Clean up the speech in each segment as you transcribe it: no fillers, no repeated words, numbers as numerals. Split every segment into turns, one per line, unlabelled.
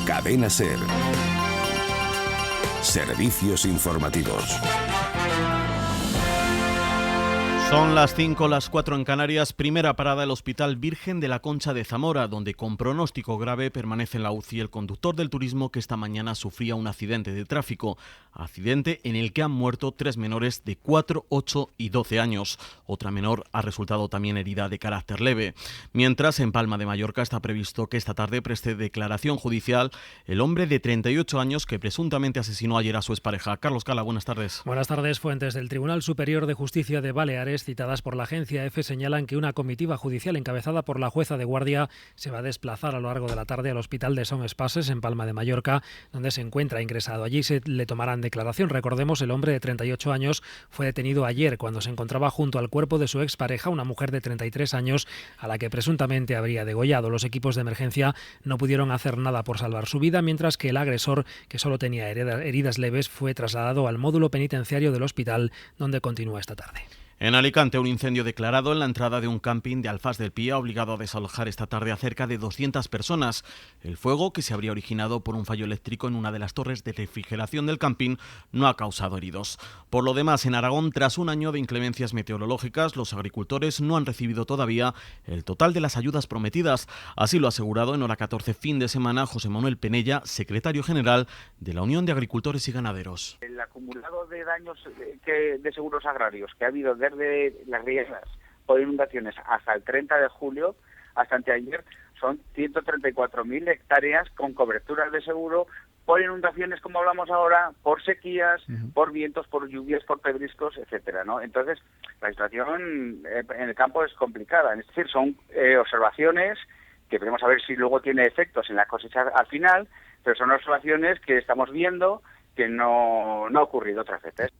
Cadena SER. Servicios informativos.
Son las 5, las 4 en Canarias. Primera parada el Hospital Virgen de la Concha de Zamora, donde con pronóstico grave permanece en la UCI el conductor del turismo que esta mañana sufría un accidente de tráfico. Accidente en el que han muerto 3 menores de 4, 8 y 12 años. Otra menor ha resultado también herida de carácter leve. Mientras, en Palma de Mallorca está previsto que esta tarde preste declaración judicial el hombre de 38 años que presuntamente asesinó ayer a su expareja. Carlos Cala, buenas tardes.
Buenas tardes. Fuentes del Tribunal Superior de Justicia de Baleares, citadas por la agencia EFE, señalan que una comitiva judicial encabezada por la jueza de guardia se va a desplazar a lo largo de la tarde al hospital de Son Espases, en Palma de Mallorca, donde se encuentra ingresado. Allí se le tomarán declaración. Recordemos, el hombre de 38 años fue detenido ayer cuando se encontraba junto al cuerpo de su expareja, una mujer de 33 años, a la que presuntamente habría degollado. Los equipos de emergencia no pudieron hacer nada por salvar su vida, mientras que el agresor, que solo tenía heridas leves, fue trasladado al módulo penitenciario del hospital, donde continúa esta tarde.
En Alicante, un incendio declarado en la entrada de un camping de Alfás del Pi ha obligado a desalojar esta tarde a cerca de 200 personas. El fuego, que se habría originado por un fallo eléctrico en una de las torres de refrigeración del camping, no ha causado heridos. Por lo demás, en Aragón, tras un año de inclemencias meteorológicas, los agricultores no han recibido todavía el total de las ayudas prometidas. Así lo ha asegurado en Hora 14 fin de semana José Manuel Penella, secretario general de la Unión de Agricultores y Ganaderos.
El acumulado de daños de seguros agrarios que ha habido desde las riesgas por inundaciones hasta el 30 de julio, hasta anteayer, son 134.000 hectáreas con coberturas de seguro por inundaciones, como hablamos ahora, por sequías, por vientos, por lluvias, por pedriscos, etcétera, ¿no? Entonces, la situación en el campo es complicada. Es decir, son observaciones que veremos a ver si luego tiene efectos en la cosecha al final, pero son observaciones que estamos viendo que no ha ocurrido otras veces.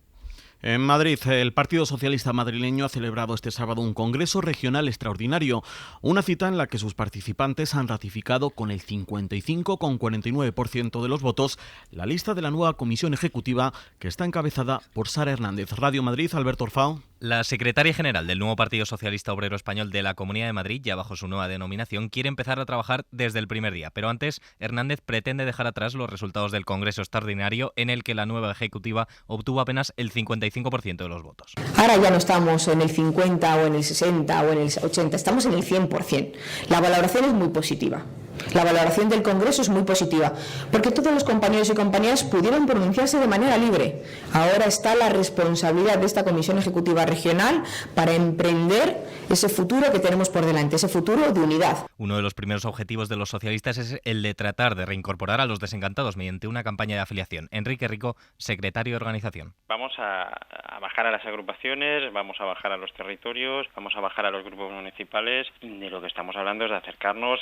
En Madrid, el Partido Socialista madrileño ha celebrado este sábado un congreso regional extraordinario, una cita en la que sus participantes han ratificado con el 55,49% de los votos la lista de la nueva comisión ejecutiva que está encabezada por Sara Hernández. Radio Madrid, Alberto Orfao.
La secretaria general del nuevo Partido Socialista Obrero Español de la Comunidad de Madrid, ya bajo su nueva denominación, quiere empezar a trabajar desde el primer día. Pero antes, Hernández pretende dejar atrás los resultados del Congreso extraordinario en el que la nueva ejecutiva obtuvo apenas el 55% de los votos.
Ahora ya no estamos en el 50 o en el 60 o en el 80, estamos en el 100%. La valoración es muy positiva. La valoración del Congreso es muy positiva, porque todos los compañeros y compañeras pudieron pronunciarse de manera libre. Ahora está la responsabilidad de esta Comisión Ejecutiva Regional para emprender ese futuro que tenemos por delante, ese futuro de unidad.
Uno de los primeros objetivos de los socialistas es el de tratar de reincorporar a los desencantados mediante una campaña de afiliación. Enrique Rico, secretario de organización.
Vamos a bajar a las agrupaciones, vamos a bajar a los territorios, vamos a bajar a los grupos municipales. De lo que estamos hablando es de acercarnos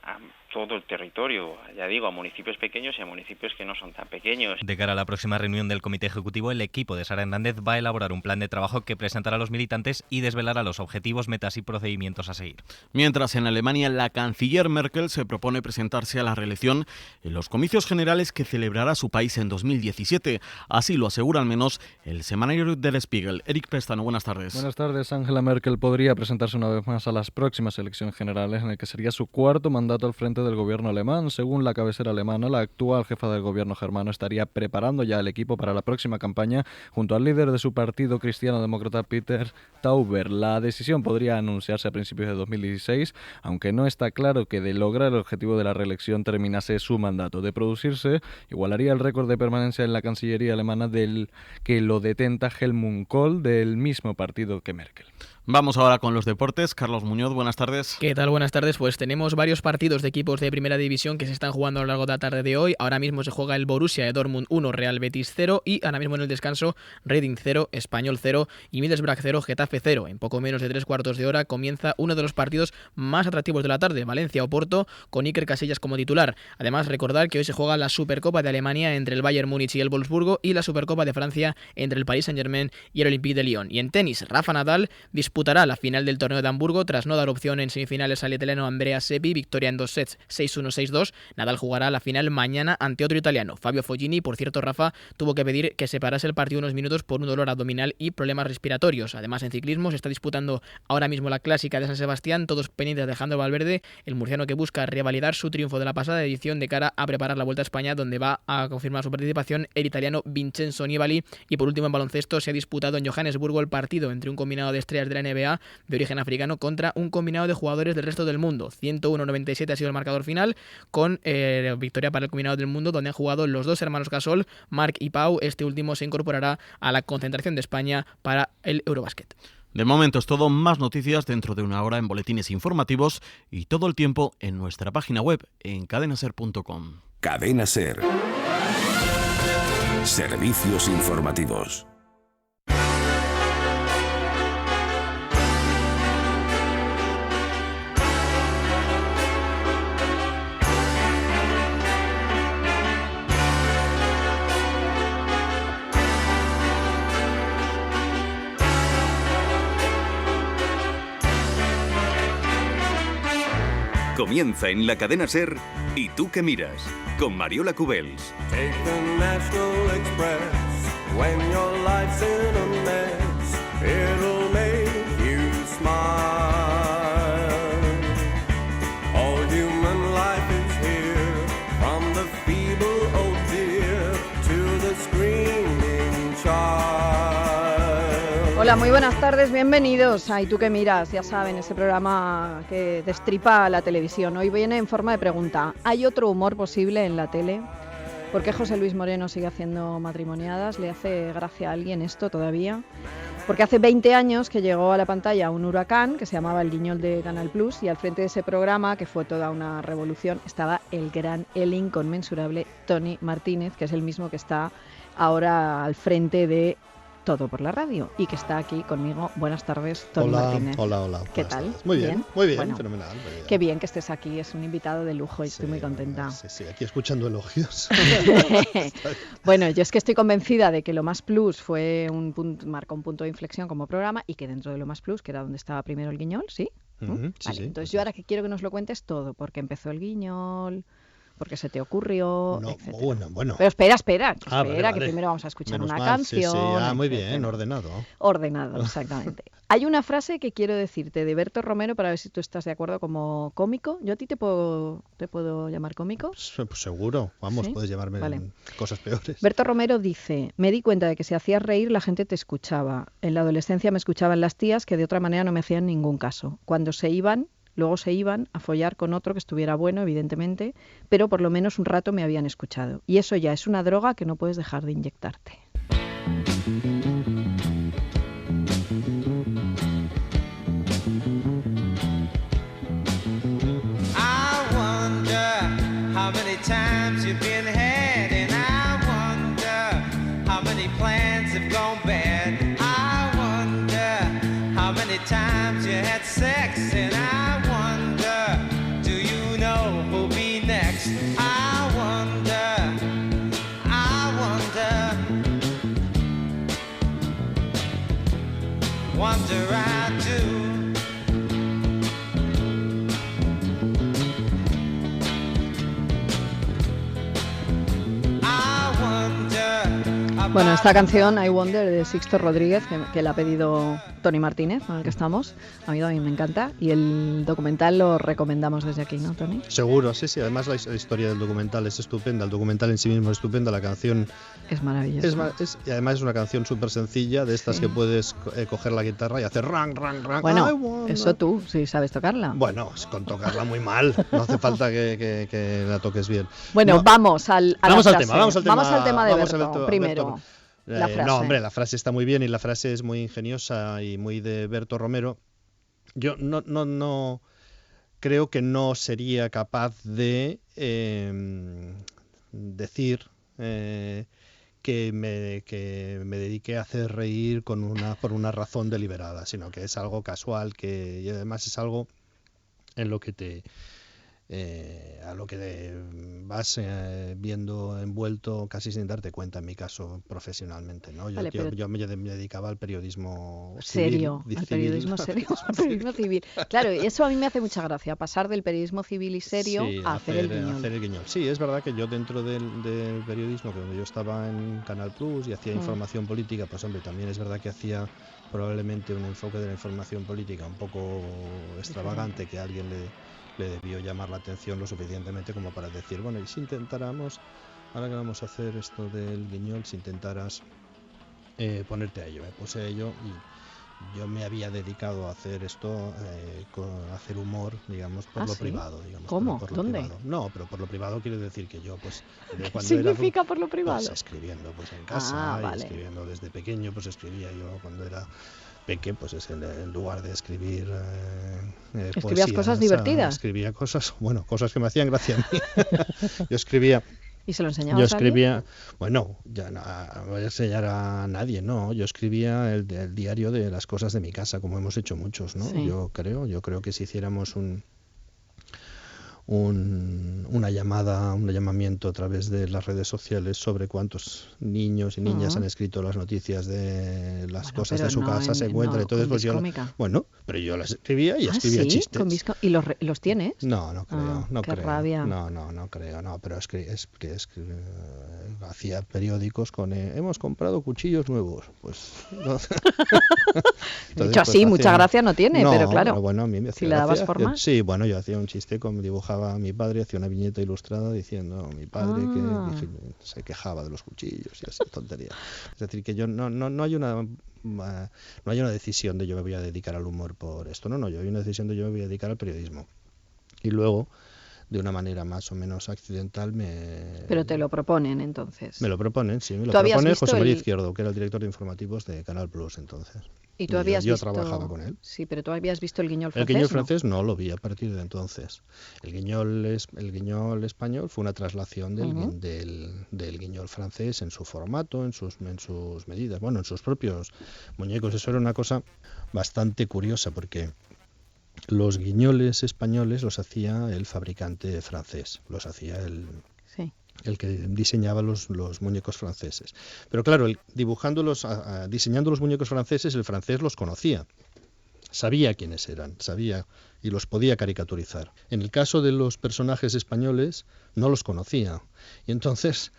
a todo el territorio, ya digo, a municipios pequeños y a municipios que no son tan pequeños.
De cara a la próxima reunión del Comité Ejecutivo, el equipo de Sara Hernández va a elaborar un plan de trabajo que presentará a los militantes y desvelará los objetivos, metas y procedimientos a seguir.
Mientras, en Alemania, la canciller Merkel se propone presentarse a la reelección en los comicios generales que celebrará su país en 2017. Así lo asegura al menos el semanario Der Spiegel. Eric Prestano, buenas tardes.
Buenas tardes. Angela Merkel podría presentarse una vez más a las próximas elecciones generales, en el que sería su cuarto mandato al frente del gobierno alemán. Según la cabecera alemana, la actual jefa del gobierno germano estaría preparando ya el equipo para la próxima campaña junto al líder de su partido cristiano-demócrata, Peter Tauber. La decisión podría anunciarse a principios de 2016, aunque no está claro que de lograr el objetivo de la reelección terminase su mandato. De producirse, igualaría el récord de permanencia en la Cancillería alemana del que lo detenta Helmut Kohl, del mismo partido que Merkel.
Vamos ahora con los deportes. Carlos Muñoz, buenas tardes.
¿Qué tal? Buenas tardes. Pues tenemos varios partidos de equipos de primera división que se están jugando a lo largo de la tarde de hoy. Ahora mismo se juega el Borussia de Dortmund 1, Real Betis 0 y ahora mismo en el descanso Reading 0, Español 0 y Middlesbrough 0, Getafe 0. En poco menos de 3/4 de hora comienza uno de los partidos más atractivos de la tarde, Valencia-Oporto, con Iker Casillas como titular. Además, recordar que hoy se juega la Supercopa de Alemania entre el Bayern Múnich y el Wolfsburgo y la Supercopa de Francia entre el Paris Saint-Germain y el Olympique de Lyon. Y en tenis, Rafa Nadal disputa disputará la final del torneo de Hamburgo tras no dar opción en semifinales al italiano Andrea Seppi, victoria en 2 sets 6-1, 6-2. Nadal jugará la final mañana ante otro italiano, Fabio Fognini. Por cierto, Rafa tuvo que pedir que se parase el partido unos minutos por un dolor abdominal y problemas respiratorios. Además, en ciclismo se está disputando ahora mismo la Clásica de San Sebastián, todos pendientes de Alejandro Valverde, el murciano que busca revalidar su triunfo de la pasada edición de cara a preparar la Vuelta a España, donde va a confirmar su participación el italiano Vincenzo Nibali. Y por último, en baloncesto se ha disputado en Johannesburgo el partido entre un combinado de estrellas de la NBA de origen africano contra un combinado de jugadores del resto del mundo. 101-97 ha sido el marcador final, con victoria para el combinado del mundo, donde han jugado los dos hermanos Gasol, Marc y Pau. Este último se incorporará a la concentración de España para el Eurobasket.
De momento es todo. Más noticias dentro de una hora en boletines informativos y todo el tiempo en nuestra página web en cadenaser.com.
Cadena Ser. Servicios informativos.
Comienza en la cadena SER ¿Y tú qué miras? Con Mariola Cubels.
Take the National Express when your life's in a mess. It'll make you smile. All human life is here, from the feeble old deer to the screaming child.
Hola, muy buenas tardes, bienvenidos a ¿Y tú qué miras? Ya saben, ese programa que destripa la televisión. Hoy viene en forma de pregunta. ¿Hay otro humor posible en la tele? ¿Por qué José Luis Moreno sigue haciendo matrimoniadas? ¿Le hace gracia a alguien esto todavía? Porque hace 20 años que llegó a la pantalla un huracán que se llamaba El Guiñol de Canal Plus, y al frente de ese programa, que fue toda una revolución, estaba el gran, el inconmensurable Tony Martínez, que es el mismo que está ahora al frente de Todo por la Radio y que está aquí conmigo. Buenas tardes, Tony Martínez.
Hola.
¿Qué tal?
Muy bien, bueno, fenomenal. Muy bien.
Qué bien que estés aquí, es un invitado de lujo y estoy muy contenta.
Sí, aquí escuchando elogios.
Bueno, yo es que estoy convencida de que Lo Más Plus marcó un punto de inflexión como programa, y que dentro de Lo Más Plus, que era donde estaba primero el Guiñol, ¿sí? Vale, entonces yo ahora que quiero que nos lo cuentes todo, porque empezó el Guiñol, porque se te ocurrió, etcétera.
Bueno.
Pero espera,
Vale.
que primero vamos a escuchar
Menos
una
mal,
canción.
Sí. Muy bien, ordenado.
Ordenado, exactamente. Hay una frase que quiero decirte de Berto Romero para ver si tú estás de acuerdo como cómico. ¿Yo a ti te puedo llamar cómico?
Pues seguro, vamos, ¿sí? Puedes llamarme cosas peores.
Berto Romero dice: me di cuenta de que si hacías reír la gente te escuchaba. En la adolescencia me escuchaban las tías que de otra manera no me hacían ningún caso. Luego se iban a follar con otro que estuviera bueno, evidentemente, pero por lo menos un rato me habían escuchado. Y eso ya es una droga que no puedes dejar de inyectarte.
I wonder how many times you've been had, and I wonder how many plans have gone bad. I wonder how many times you had sex, and I wonder, do you know who'll be next? I wonder, wonder I do.
Bueno, esta canción, I Wonder, de Sixto Rodríguez, que la ha pedido Tony Martínez, con el que estamos, a mí me encanta, y el documental lo recomendamos desde aquí, ¿no, Tony?
Seguro, sí, además la historia del documental es estupenda, el documental en sí mismo es estupenda, la canción
es maravillosa.
Y además es una canción súper sencilla, de estas que puedes coger la guitarra y hacer rang.
Bueno, eso tú, sí sabes tocarla.
Bueno, con tocarla muy mal, no hace falta que la toques bien.
Bueno, vamos al tema de Berto, primero.
La frase. No, hombre, la frase está muy bien y la frase es muy ingeniosa y muy de Berto Romero. Yo no creo que no sería capaz de decir que me dediqué a hacer reír por una razón deliberada, sino que es algo casual y además es algo en lo que a lo que vas viendo envuelto casi sin darte cuenta, en mi caso, profesionalmente, ¿no?
Vale,
yo me dedicaba al periodismo
serio,
civil,
al periodismo serio, al periodismo civil. Claro, y eso a mí me hace mucha gracia, pasar del periodismo civil y serio
sí,
a hacer el guiñol.
Sí, es verdad que yo dentro del periodismo, que donde yo estaba en Canal Plus y hacía información política, pues hombre, también es verdad que hacía probablemente un enfoque de la información política un poco extravagante, que a alguien le debió llamar la atención lo suficientemente como para decir, bueno, y si intentáramos, ahora que vamos a hacer esto del guiñol, si intentaras ponerte a ello. Me puse a ello y yo me había dedicado a hacer esto, a hacer humor, digamos, por lo privado. Digamos,
¿Cómo?
por lo
¿Dónde?
Privado. No, pero por lo privado quiere decir que yo, pues...
¿Qué significa por lo privado?
Pues escribiendo, pues en casa,
vale.
y escribiendo desde pequeño, pues escribía yo cuando era... pues en lugar de escribir
¿Escribías
poesía,
cosas divertidas?
Escribía cosas que me hacían gracia a mí. Yo escribía...
¿Y se lo enseñabas
Yo escribía, bueno, ya no voy a enseñar a nadie, no. Yo escribía el diario de las cosas de mi casa, como hemos hecho muchos, ¿no?
Sí.
Yo creo que si hiciéramos un llamamiento a través de las redes sociales sobre cuántos niños y niñas han escrito las noticias de las cosas de su casa, se encuentra. Entonces, pues yo, pero yo las escribía y escribía
¿sí?
chistes.
¿Y los tienes?
No creo, no
qué
creo.
rabia.
No creo, no, pero hacía periódicos con hemos comprado cuchillos nuevos, pues.
De hecho, así mucha gracia no tiene, pero claro.
Pero bueno, a mí me hacía
si le dabas
gracia.
forma.
Sí, bueno, yo hacía un chiste como dibujaba a mi padre, hacía una viñeta ilustrada diciendo mi padre que se quejaba de los cuchillos y así tontería. Es decir, que yo no hay una decisión de yo me voy a dedicar al humor por esto, no, yo hay una decisión de yo me voy a dedicar al periodismo. Y luego, de una manera más o menos accidental,
Pero te lo proponen entonces.
Me lo proponen, sí, me lo propone José María Izquierdo, que era el director de informativos de Canal Plus entonces.
¿Y tú habías
yo
visto...
trabajaba con él.
Sí, pero tú habías visto el guiñol francés.
El guiñol francés no lo vi a partir de entonces. El guiñol español fue una traslación del guiñol francés en su formato, en sus medidas, bueno, en sus propios muñecos. Eso era una cosa bastante curiosa porque los guiñoles españoles los hacía el fabricante francés, los hacía el que diseñaba los muñecos franceses. Pero claro, diseñando los muñecos franceses, el francés los conocía, sabía quiénes eran, sabía y los podía caricaturizar. En el caso de los personajes españoles, no los conocía. Y entonces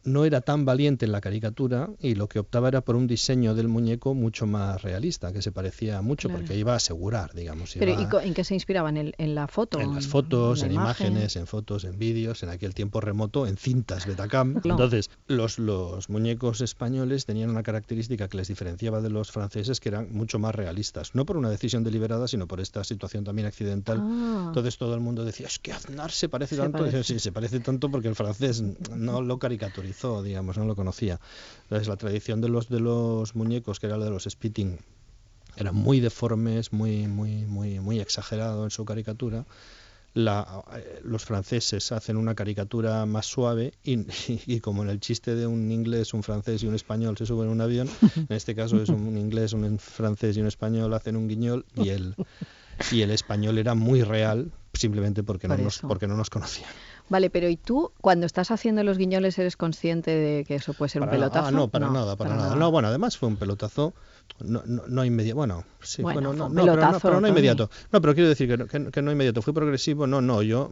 no era tan valiente en la caricatura y lo que optaba era por un diseño del muñeco mucho más realista, que se parecía mucho, porque iba a asegurar, digamos.
¿Pero en qué se inspiraban? ¿En la foto?
En las fotos, en
imagen?
imágenes, en fotos, en vídeos, en aquel tiempo remoto, en cintas Betacam. Entonces, los muñecos españoles tenían una característica que les diferenciaba de los franceses, que eran mucho más realistas. No por una decisión deliberada, sino por esta situación también accidental. Entonces todo el mundo decía, es que Aznar se parece tanto. Y sí, se parece tanto porque el francés no lo caricaturizó, digamos, no lo conocía. Entonces la tradición de los muñecos, que era la de los Spitting, eran muy deformes, muy exagerado en su caricatura. Los franceses hacen una caricatura más suave y como en el chiste de un inglés, un francés y un español se suben a un avión, en este caso es un inglés, un francés y un español hacen un guiñol y el español era muy real, simplemente porque no nos conocían.
Vale, pero ¿y tú, cuando estás haciendo los guiñoles, eres consciente de que eso puede ser un pelotazo?
No, para nada. No, bueno, además fue un pelotazo no inmediato. Bueno, sí,
pero no
inmediato. No, pero quiero decir que no inmediato. Fue progresivo. No, yo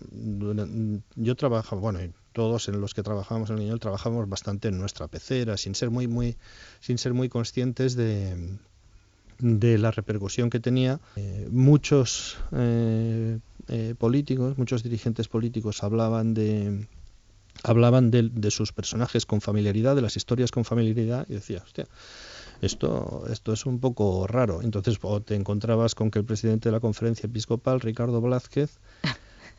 trabajaba, bueno, y todos en los que trabajábamos en el guiñol trabajábamos bastante en nuestra pecera, sin ser muy conscientes de la repercusión que tenía. Muchos políticos, muchos dirigentes políticos hablaban de sus personajes con familiaridad, de las historias con familiaridad, y decía, hostia, esto es un poco raro. Entonces te encontrabas con que el presidente de la Conferencia Episcopal, Ricardo Blázquez,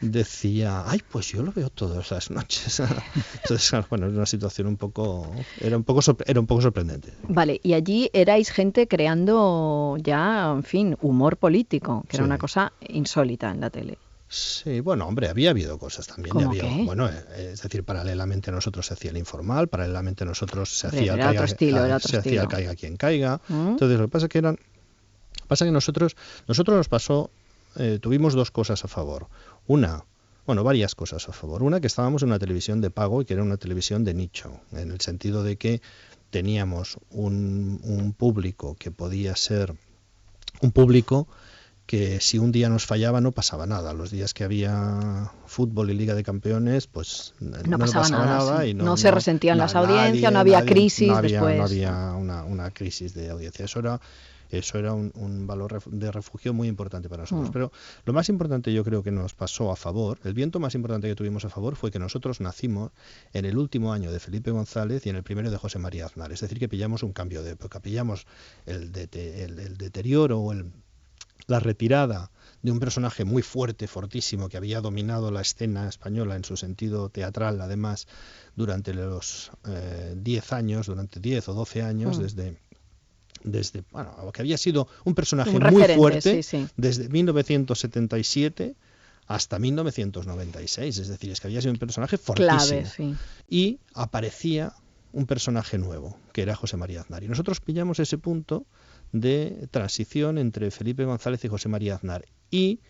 decía, ay, pues yo lo veo todas las noches. Entonces, bueno, era una situación era un poco sorprendente.
Vale, y allí erais gente creando ya, en fin, humor político, que era una cosa insólita en la tele.
Sí, bueno, hombre, había habido cosas también.
¿Cómo qué?
Bueno, es decir, paralelamente a nosotros se hacía el informal, paralelamente a nosotros se hacía
era otro estilo.
el caiga quien caiga. Entonces, lo que pasa es que nosotros nos pasó tuvimos dos cosas a favor. Varias cosas a favor. Una, que estábamos en una televisión de pago y que era una televisión de nicho, en el sentido de que teníamos un público que podía ser un público que si un día nos fallaba no pasaba nada. Los días que había fútbol y Liga de Campeones, pues no pasaba nada
sí.
y
no se resentían las audiencias, no había crisis después.
No había una crisis de audiencia. Eso era un valor de refugio muy importante para nosotros. Pero lo más importante, yo creo, que nos pasó a favor, el viento más importante que tuvimos a favor, fue que nosotros nacimos en el último año de Felipe González y en el primero de José María Aznar. Es decir, que pillamos un cambio de época, pillamos el deterioro o la retirada de un personaje muy fuerte, fortísimo, que había dominado la escena española en su sentido teatral, además, durante los 10 o 12 años, desde que había sido un personaje muy fuerte, desde 1977 hasta 1996, es decir, es que había sido un personaje fortísimo.
Clave,
y aparecía un personaje nuevo, que era José María Aznar. Y nosotros pillamos ese punto de transición entre Felipe González y José María Aznar. Y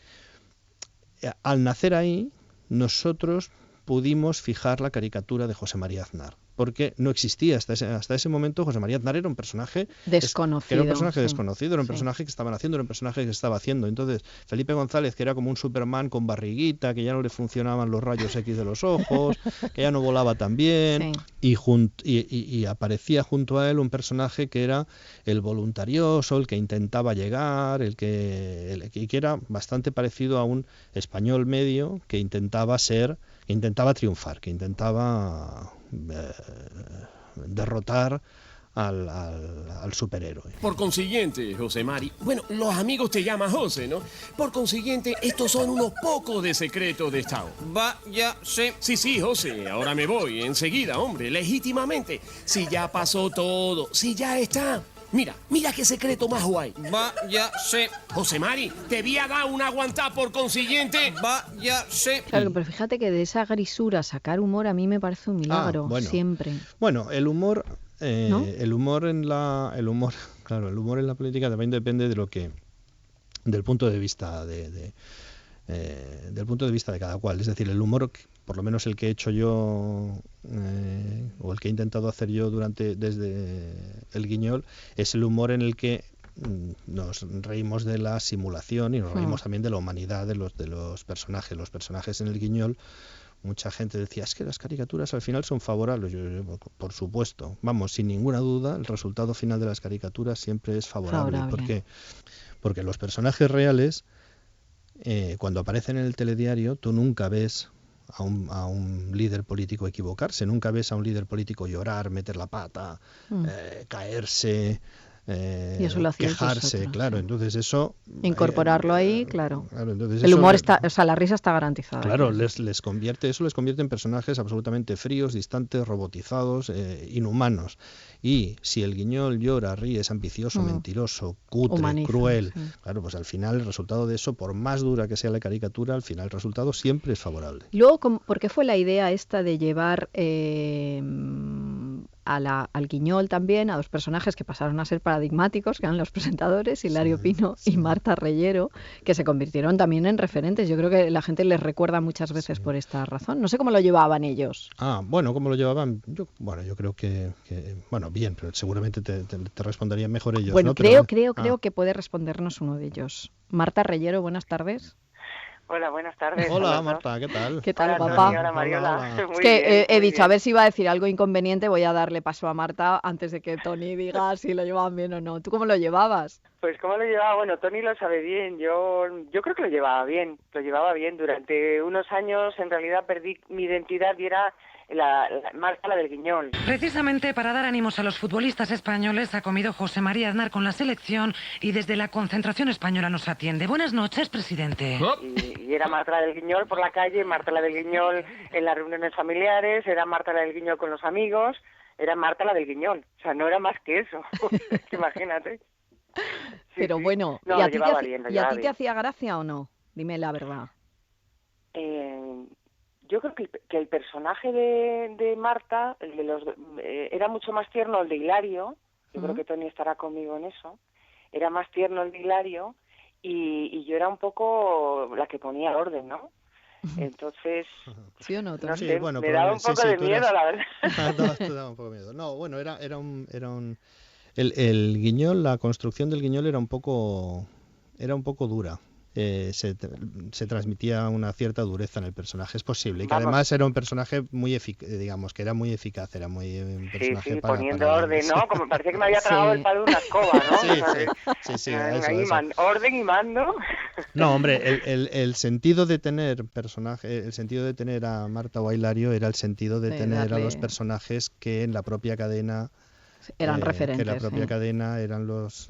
al nacer ahí, nosotros pudimos fijar la caricatura de José María Aznar, porque no existía hasta ese momento. José María Aznar era un personaje
desconocido.
Era un personaje desconocido, era un personaje que estaban haciendo, era un personaje que estaba haciendo. Entonces, Felipe González, que era como un Superman con barriguita, que ya no le funcionaban los rayos X de los ojos, que ya no volaba tan bien, y aparecía junto a él un personaje que era el voluntarioso, el que intentaba llegar, el que era bastante parecido a un español medio que intentaba triunfar, que intentaba derrotar al superhéroe.
Por consiguiente, José Mari, bueno, los amigos te llaman José, ¿no? Por consiguiente, estos son unos pocos de secretos de Estado.
Váyase.
Sí, José, ahora me voy, enseguida, hombre, legítimamente. Si ya pasó todo, si ya está. Mira qué secreto más guay.
Váyase.
José Mari, te voy a dar una aguantada por consiguiente.
Váyase.
Claro, pero fíjate que de esa grisura sacar humor a mí me parece un milagro, siempre.
Bueno, el humor,
¿no?
el humor en la política también depende del punto de vista del punto de vista de cada cual. Es decir, el humor, por lo menos el que he hecho yo o el que he intentado hacer yo desde El Guiñol, es el humor en el que nos reímos de la simulación y nos reímos también de la humanidad de los personajes. Los personajes en El Guiñol, mucha gente decía, es que las caricaturas al final son favorables. Yo, por supuesto, vamos, sin ninguna duda, el resultado final de las caricaturas siempre es favorable. Porque los personajes reales, cuando aparecen en el telediario, tú nunca ves a un líder político equivocarse, nunca ves a un líder político llorar, meter la pata, caerse,
y eso lo
quejarse,
vosotros,
claro. Entonces eso...
Incorporarlo ahí, claro.
Entonces
el
eso,
humor está, o sea, la risa está garantizada.
Claro, les convierte en personajes absolutamente fríos, distantes, robotizados, inhumanos. Y si El Guiñol llora, ríe, es ambicioso, mentiroso, cutre,
humaniza,
cruel,
sí.
claro, pues al final el resultado de eso, por más dura que sea la caricatura, al final el resultado siempre es favorable.
Luego, ¿por qué fue la idea esta de llevar al Guiñol también a dos personajes que pasaron a ser paradigmáticos, que eran los presentadores, Hilario Pino y Marta Reyero, que se convirtieron también en referentes? Yo creo que la gente les recuerda muchas veces por esta razón. No sé cómo lo llevaban ellos.
Bueno, ¿cómo lo llevaban? Yo creo que bien, pero seguramente te responderían mejor ellos.
Bueno,
¿no?
creo que puede respondernos uno de ellos. Marta Reyero, buenas tardes.
Hola, buenas tardes.
Hola, Marta, ¿qué tal?
¿Qué tal,
hola,
papá?
Tony, hola, Mariola.
Es que he dicho, a ver si iba a decir algo inconveniente, voy a darle paso a Marta antes de que Tony diga si lo llevaban bien o no. ¿Tú cómo lo llevabas?
Pues cómo lo llevaba, bueno, Tony lo sabe bien, yo creo que lo llevaba bien. Durante unos años en realidad perdí mi identidad y era la marca, la del Guiñol.
Precisamente para dar ánimos a los futbolistas españoles ha comido José María Aznar con la selección y desde la concentración española nos atiende. Buenas noches, presidente.
Y era Marta la del Guiñol por la calle, Marta la del Guiñol en las reuniones familiares, era Marta la del Guiñol con los amigos, era Marta la del Guiñol. O sea, no era más que eso. Imagínate.
Pero
sí.
bueno,
No,
¿y a ti
te
te hacía gracia o no? Dime la verdad.
Yo creo que el personaje de Marta, el de era mucho más tierno el de Hilario. Yo creo que Tony estará conmigo en eso. Era más tierno el de Hilario y yo era un poco la que ponía orden, ¿no? Entonces,
¿sí o no?
no
Sí,
sé,
bueno,
me daba un poco de
tú
miedo,
eras-
la verdad.
Te daba un poco de miedo. No, bueno, el guiñol, la construcción del guiñol era un poco dura. Se transmitía una cierta dureza en el personaje, es posible, y que
Vamos.
además era un personaje muy digamos que era muy eficaz, era muy un personaje
Sí,
para
poniendo orden, ¿no? Como parecía que me había tragado el palo de una escoba, ¿no?
Sí,
Ahí,
eso.
orden y mando.
No, hombre, el sentido de tener el sentido de tener a Marta o a Hilario era el sentido de
Sí,
tener a
darle-
los personajes que en la propia cadena
Eran
que
referentes.
la propia
sí.
cadena eran los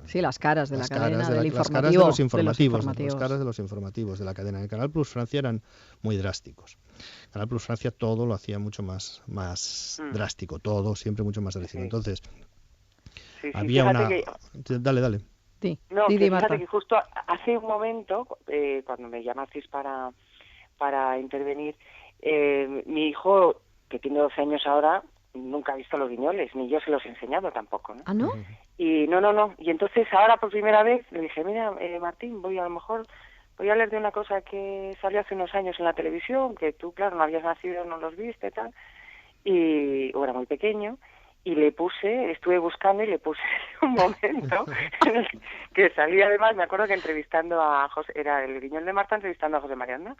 Sí, las caras de la
las
cadena,
caras de
del
las caras
informativo.
de los informativos,
de los
las caras de los informativos de la cadena. En el Canal Plus Francia eran muy drásticos. Canal Plus Francia todo lo hacía mucho más drástico, todo siempre mucho más drástico. Entonces, había
fíjate
una... Dale.
Sí.
No,
Di,
que
Marta.
fíjate que justo hace un momento, cuando me llamasteis para intervenir, mi hijo, que tiene 12 años ahora, nunca ha visto los guiñoles, ni yo se los he enseñado tampoco, ¿no?
¿Ah, no?
Y no. Y entonces ahora por primera vez le dije, mira, Martín, voy a hablar de una cosa que salió hace unos años en la televisión, que tú, claro, no habías nacido, no los viste, tal, o era muy pequeño, y estuve buscando y le puse un momento en el que salía, además, me acuerdo que entrevistando a José, era el guiñol de Marta entrevistando a José María Aznar,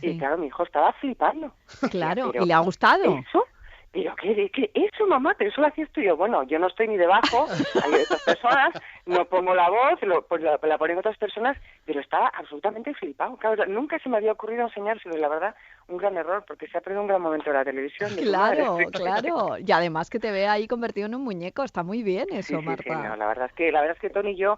y claro, mi hijo estaba flipando.
Claro,
Pero,
¿y le ha gustado?
¿eso? Pero ¿qué eso, mamá? Pero eso lo hacías tú y yo. Bueno, yo no estoy ni debajo, hay otras personas, no pongo la voz, pues la ponen otras personas, pero estaba absolutamente flipado. Claro, nunca se me había ocurrido enseñárselo, y la verdad, un gran error, porque se ha perdido un gran momento de la televisión. de tu
Claro,
madre.
claro. Y además que te ve ahí convertido en un muñeco, está muy bien eso,
Sí,
Marta.
no, la verdad es que Tony y yo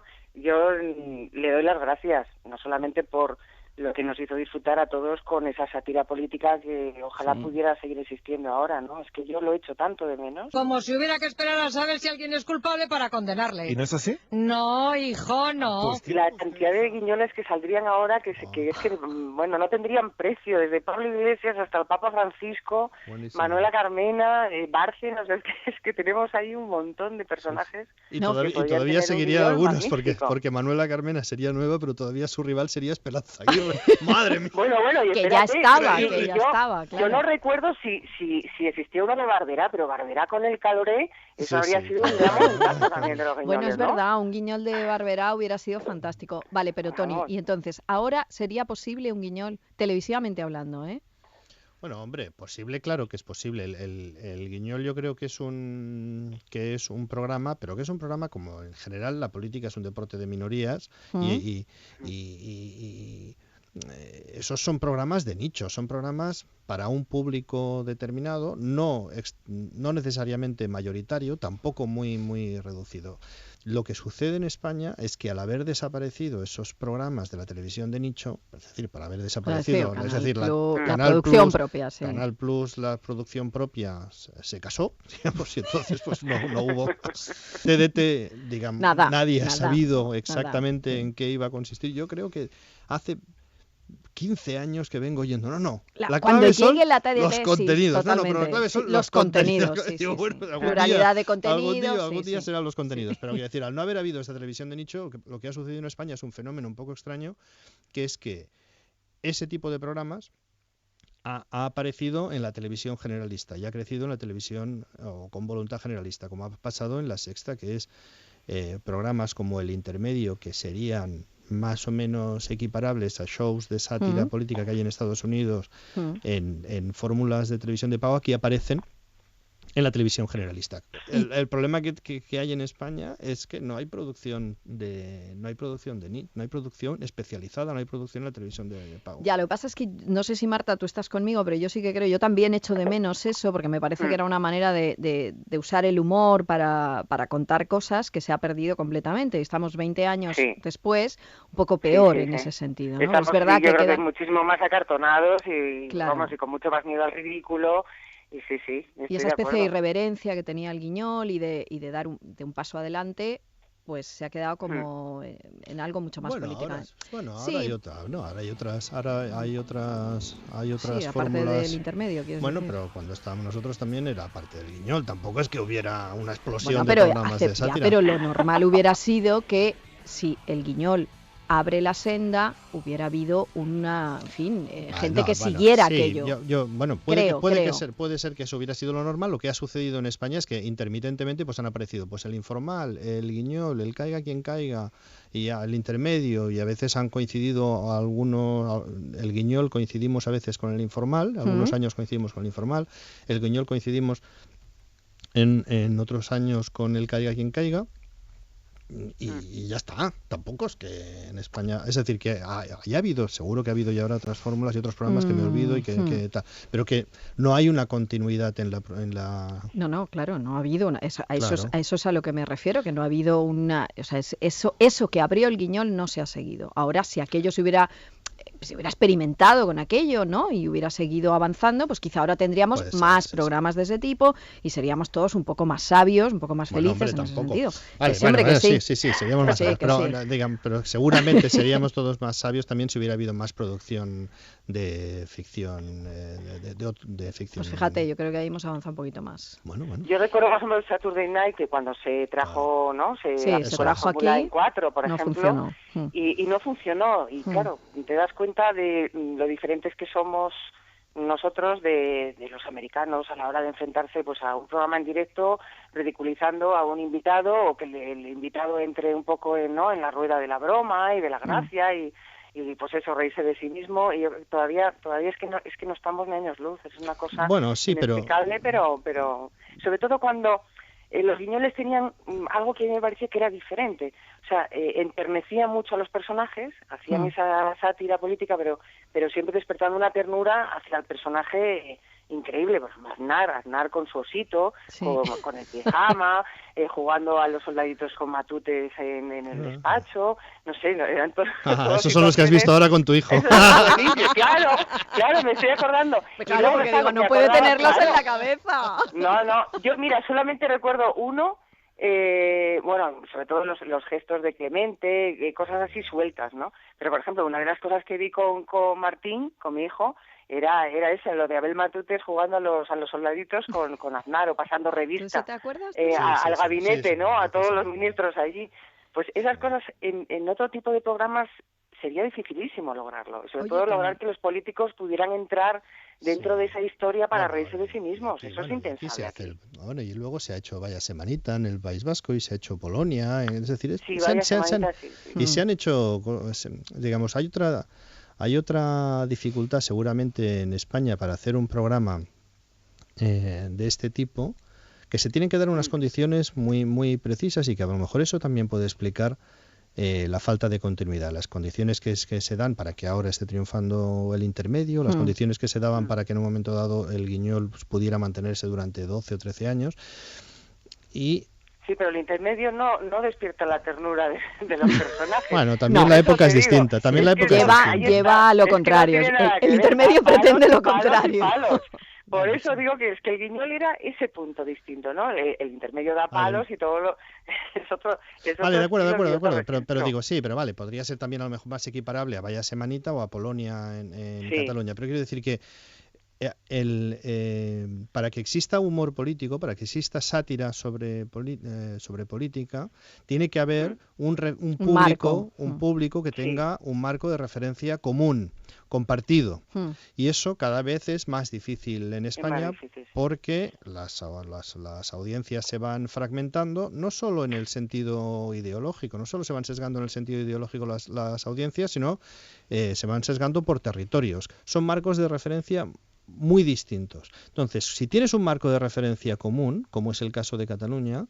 le doy las gracias, no solamente por lo que nos hizo disfrutar a todos con esa sátira política que ojalá pudiera seguir existiendo ahora, ¿no? Es que yo lo he hecho tanto de menos.
Como si hubiera que esperar a saber si alguien es culpable para condenarle.
¿Y no es así?
No, hijo, no.
La cantidad de guiñones que saldrían ahora, que es que, bueno, no tendrían precio, desde Pablo Iglesias hasta el Papa Francisco,
Buenísimo.
Manuela Carmena, Bárcenas, es que tenemos ahí un montón de personajes.
Y
que
todavía
podrían tener un
seguiría
guión
algunos,
magnífico.
porque Manuela Carmena sería nueva, pero todavía su rival sería Esperanza Aguirre. ¡Madre mía!
Bueno, y
Que ya
espérate,
estaba,
y
que ya
yo,
estaba, claro.
Yo no recuerdo si existía una de Barberá, pero Barberá con el Caloré, eso habría sido un gran momentazo también de los guiñoles,
Bueno, es
¿no?
verdad, un guiñol de Barberá hubiera sido fantástico. Vale, pero Tony,
Vamos.
y entonces, ahora sería posible un guiñol, televisivamente hablando, ¿eh?
Bueno, hombre, posible, claro que es posible. El Guiñol yo creo que es un programa, pero que es un programa como en general la política es un deporte de minorías y esos son programas de nicho, son programas para un público determinado, no necesariamente mayoritario, tampoco muy reducido. Lo que sucede en España es que al haber desaparecido esos programas de la televisión de nicho, es decir, para haber desaparecido,
Canal
es decir,
Plus, la
Canal
producción
Plus,
propia, sí.
Canal Plus, la producción propia se casó, digamos, y entonces pues no hubo TDT, digamos, nadie ha sabido exactamente en qué iba a consistir. Yo creo que hace 15 años que vengo oyendo, la
cuando
clave son
llegue la TDT,
los
sí,
contenidos, pero la
totalmente.
clave son
Sí,
los contenidos.
sí,
Digo,
sí,
bueno,
sí.
algún
Pluralidad
día-
de contenidos,
algún día
sí.
serán los contenidos, pero quiero decir, al no haber habido esta televisión de nicho, lo que ha sucedido en España es un fenómeno un poco extraño, que es que ese tipo de programas ha aparecido en la televisión generalista y ha crecido en la televisión con voluntad generalista, como ha pasado en La Sexta, que es programas como El Intermedio, que serían más o menos equiparables a shows de sátira política que hay en Estados Unidos en fórmulas de televisión de pago, aquí aparecen en la televisión generalista. El problema que hay en España es que no hay producción especializada, no hay producción en la televisión de pago.
Ya, lo que pasa es que, no sé si Marta, tú estás conmigo, pero yo sí que creo, yo también echo de menos eso, porque me parece que era una manera de usar el humor para contar cosas que se ha perdido completamente. Estamos 20 años después, un poco peor en ese sentido, ¿no?
Estamos,
Es verdad
yo
que
creo
queda...
que muchísimo más acartonados y,
Claro.
vamos, y con mucho más miedo al ridículo. Y sí,
Y esa especie de irreverencia que tenía el Guiñol y de dar un paso adelante, pues se ha quedado como en algo mucho más político.
Ahora hay otras
Sí, aparte
fórmulas.
del intermedio, quieres
Bueno,
decir.
pero cuando estábamos nosotros también era parte del Guiñol, tampoco es que hubiera una explosión
Bueno,
de programas de sátira.
pero lo normal hubiera sido que si el Guiñol abre la senda, hubiera habido una, en fin, gente que siguiera
sí,
aquello.
Puede ser que eso hubiera sido lo normal. Lo que ha sucedido en España es que intermitentemente pues han aparecido pues el informal, el Guiñol, el caiga quien caiga, y el intermedio, y a veces han coincidido algunos, el Guiñol coincidimos a veces con el informal, algunos años coincidimos con el informal, el Guiñol coincidimos en otros años con el caiga quien caiga. Y ya está, tampoco es que en España, es decir, que haya habido, seguro que ha habido ya ahora otras fórmulas y otros programas que me olvido y que tal, pero que no hay una continuidad en la...
No, claro, no ha habido una, eso es a lo que me refiero, que no ha habido una, o sea, eso que abrió el Guiñol no se ha seguido. Ahora, si aquello se hubiera experimentado con aquello, ¿no? Y hubiera seguido avanzando, pues quizá ahora tendríamos más programas de ese tipo y seríamos todos un poco más sabios, un poco más felices en ese sentido.
Vale, sí, seríamos más sabios, pero seguramente seríamos todos más sabios también si hubiera habido más producción de ficción, de ficción.
Pues fíjate, yo creo que ahí hemos avanzado un poquito más.
Bueno.
Yo recuerdo más o menos Saturday Night, que cuando se trajo, ¿no? Se
trajo aquí,
en 4, por
no
ejemplo,
funcionó.
Y no funcionó. Y claro, te das cuenta de lo diferentes que somos nosotros de los americanos a la hora de enfrentarse pues a un programa en directo, ridiculizando a un invitado, o que el invitado entre un poco en la rueda de la broma y de la gracia y pues eso, reírse de sí mismo. Y todavía es que no estamos ni años luz, es una cosa inexplicable, pero sobre todo cuando los Guiñoles tenían algo que me parecía que era diferente. O sea, enternecían mucho a los personajes, hacían esa sátira política, pero siempre despertando una ternura hacia el personaje increíble. Pues Aznar con su osito, con el pijama, jugando a los soldaditos con matutes en el despacho, no sé, eran todos...
esos son los que has visto ahora con tu hijo.
Claro, me estoy acordando.
Claro, porque digo, no puede tenerlos en la cabeza.
No, yo mira, solamente recuerdo uno, sobre todo los gestos de Clemente, cosas así sueltas, ¿no? Pero, por ejemplo, una de las cosas que vi con Martín, con mi hijo, era ese, lo de Abel Matutes jugando a los soldaditos con Aznar, o pasando revista.
¿Te acuerdas?
Al gabinete, ¿no? A todos los ministros allí. Pues esas cosas en otro tipo de programas sería dificilísimo lograrlo. Sobre todo lograr que los políticos pudieran entrar dentro de esa historia para reírse de sí mismos. Eso es impensable.
Y luego se ha hecho Vaya Semanita en el País Vasco y se ha hecho Polonia, es decir, y se han hecho, digamos, hay otra dificultad seguramente en España para hacer un programa de este tipo, que se tienen que dar unas condiciones muy, muy precisas, y que a lo mejor eso también puede explicar la falta de continuidad, las condiciones que se dan para que ahora esté triunfando el intermedio, las condiciones que se daban para que en un momento dado el Guiñol pudiera mantenerse durante 12 o 13 años. Sí,
pero el intermedio no despierta la ternura de los personajes.
Bueno, también la época es distinta. También la época
lleva a lo contrario. El intermedio pretende lo contrario.
Por eso digo que es que el Guiñol era ese punto distinto, ¿no? El intermedio da palos y todo lo... es otro
de acuerdo. Pero digo, sí, pero vale, podría ser también a lo mejor más equiparable a Vaya Semanita o a Polonia en Cataluña. Pero quiero decir que para que exista humor político, para que exista sátira sobre política, tiene que haber un público que tenga un marco de referencia común, compartido. Y eso cada vez es más difícil en España, porque las audiencias se van fragmentando, no solo en el sentido ideológico, no solo se van sesgando en el sentido ideológico las audiencias, sino se van sesgando por territorios. Son marcos de referencia muy distintos. Entonces, si tienes un marco de referencia común, como es el caso de Cataluña,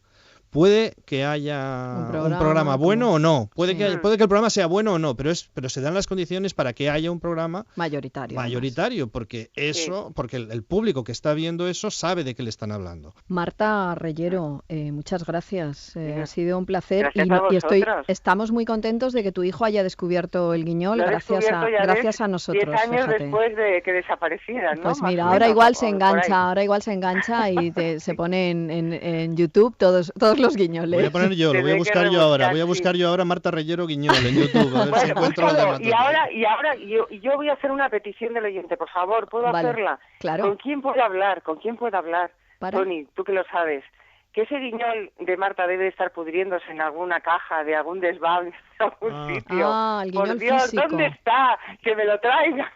puede que haya un programa bueno o no, puede que el programa sea bueno o no, pero se dan las condiciones para que haya un programa mayoritario, porque el público que está viendo eso sabe de qué le están hablando.
Marta Reyero, muchas gracias, ha sido un placer estamos muy contentos de que tu hijo haya descubierto el Guiñol gracias a nosotros.
10 años después de que desapareciera, ¿no?
Pues mira, ahora igual se engancha y se pone en YouTube todos los Guiñoles.
Voy a poner yo, lo voy a buscar yo ahora. Voy a buscar yo ahora Marta Reyero Guiñol en YouTube, a ver si encuentro el de Marta.
Y ahora yo voy a hacer una petición del oyente, por favor, ¿puedo hacerla?
Claro.
¿Con quién puedo hablar? Tony, tú que lo sabes. que ese guiñol de Marta debe estar pudriéndose en alguna caja de algún desván, de algún sitio.
El
Por
guiñol
Dios,
físico.
¿dónde está? Que me lo traiga.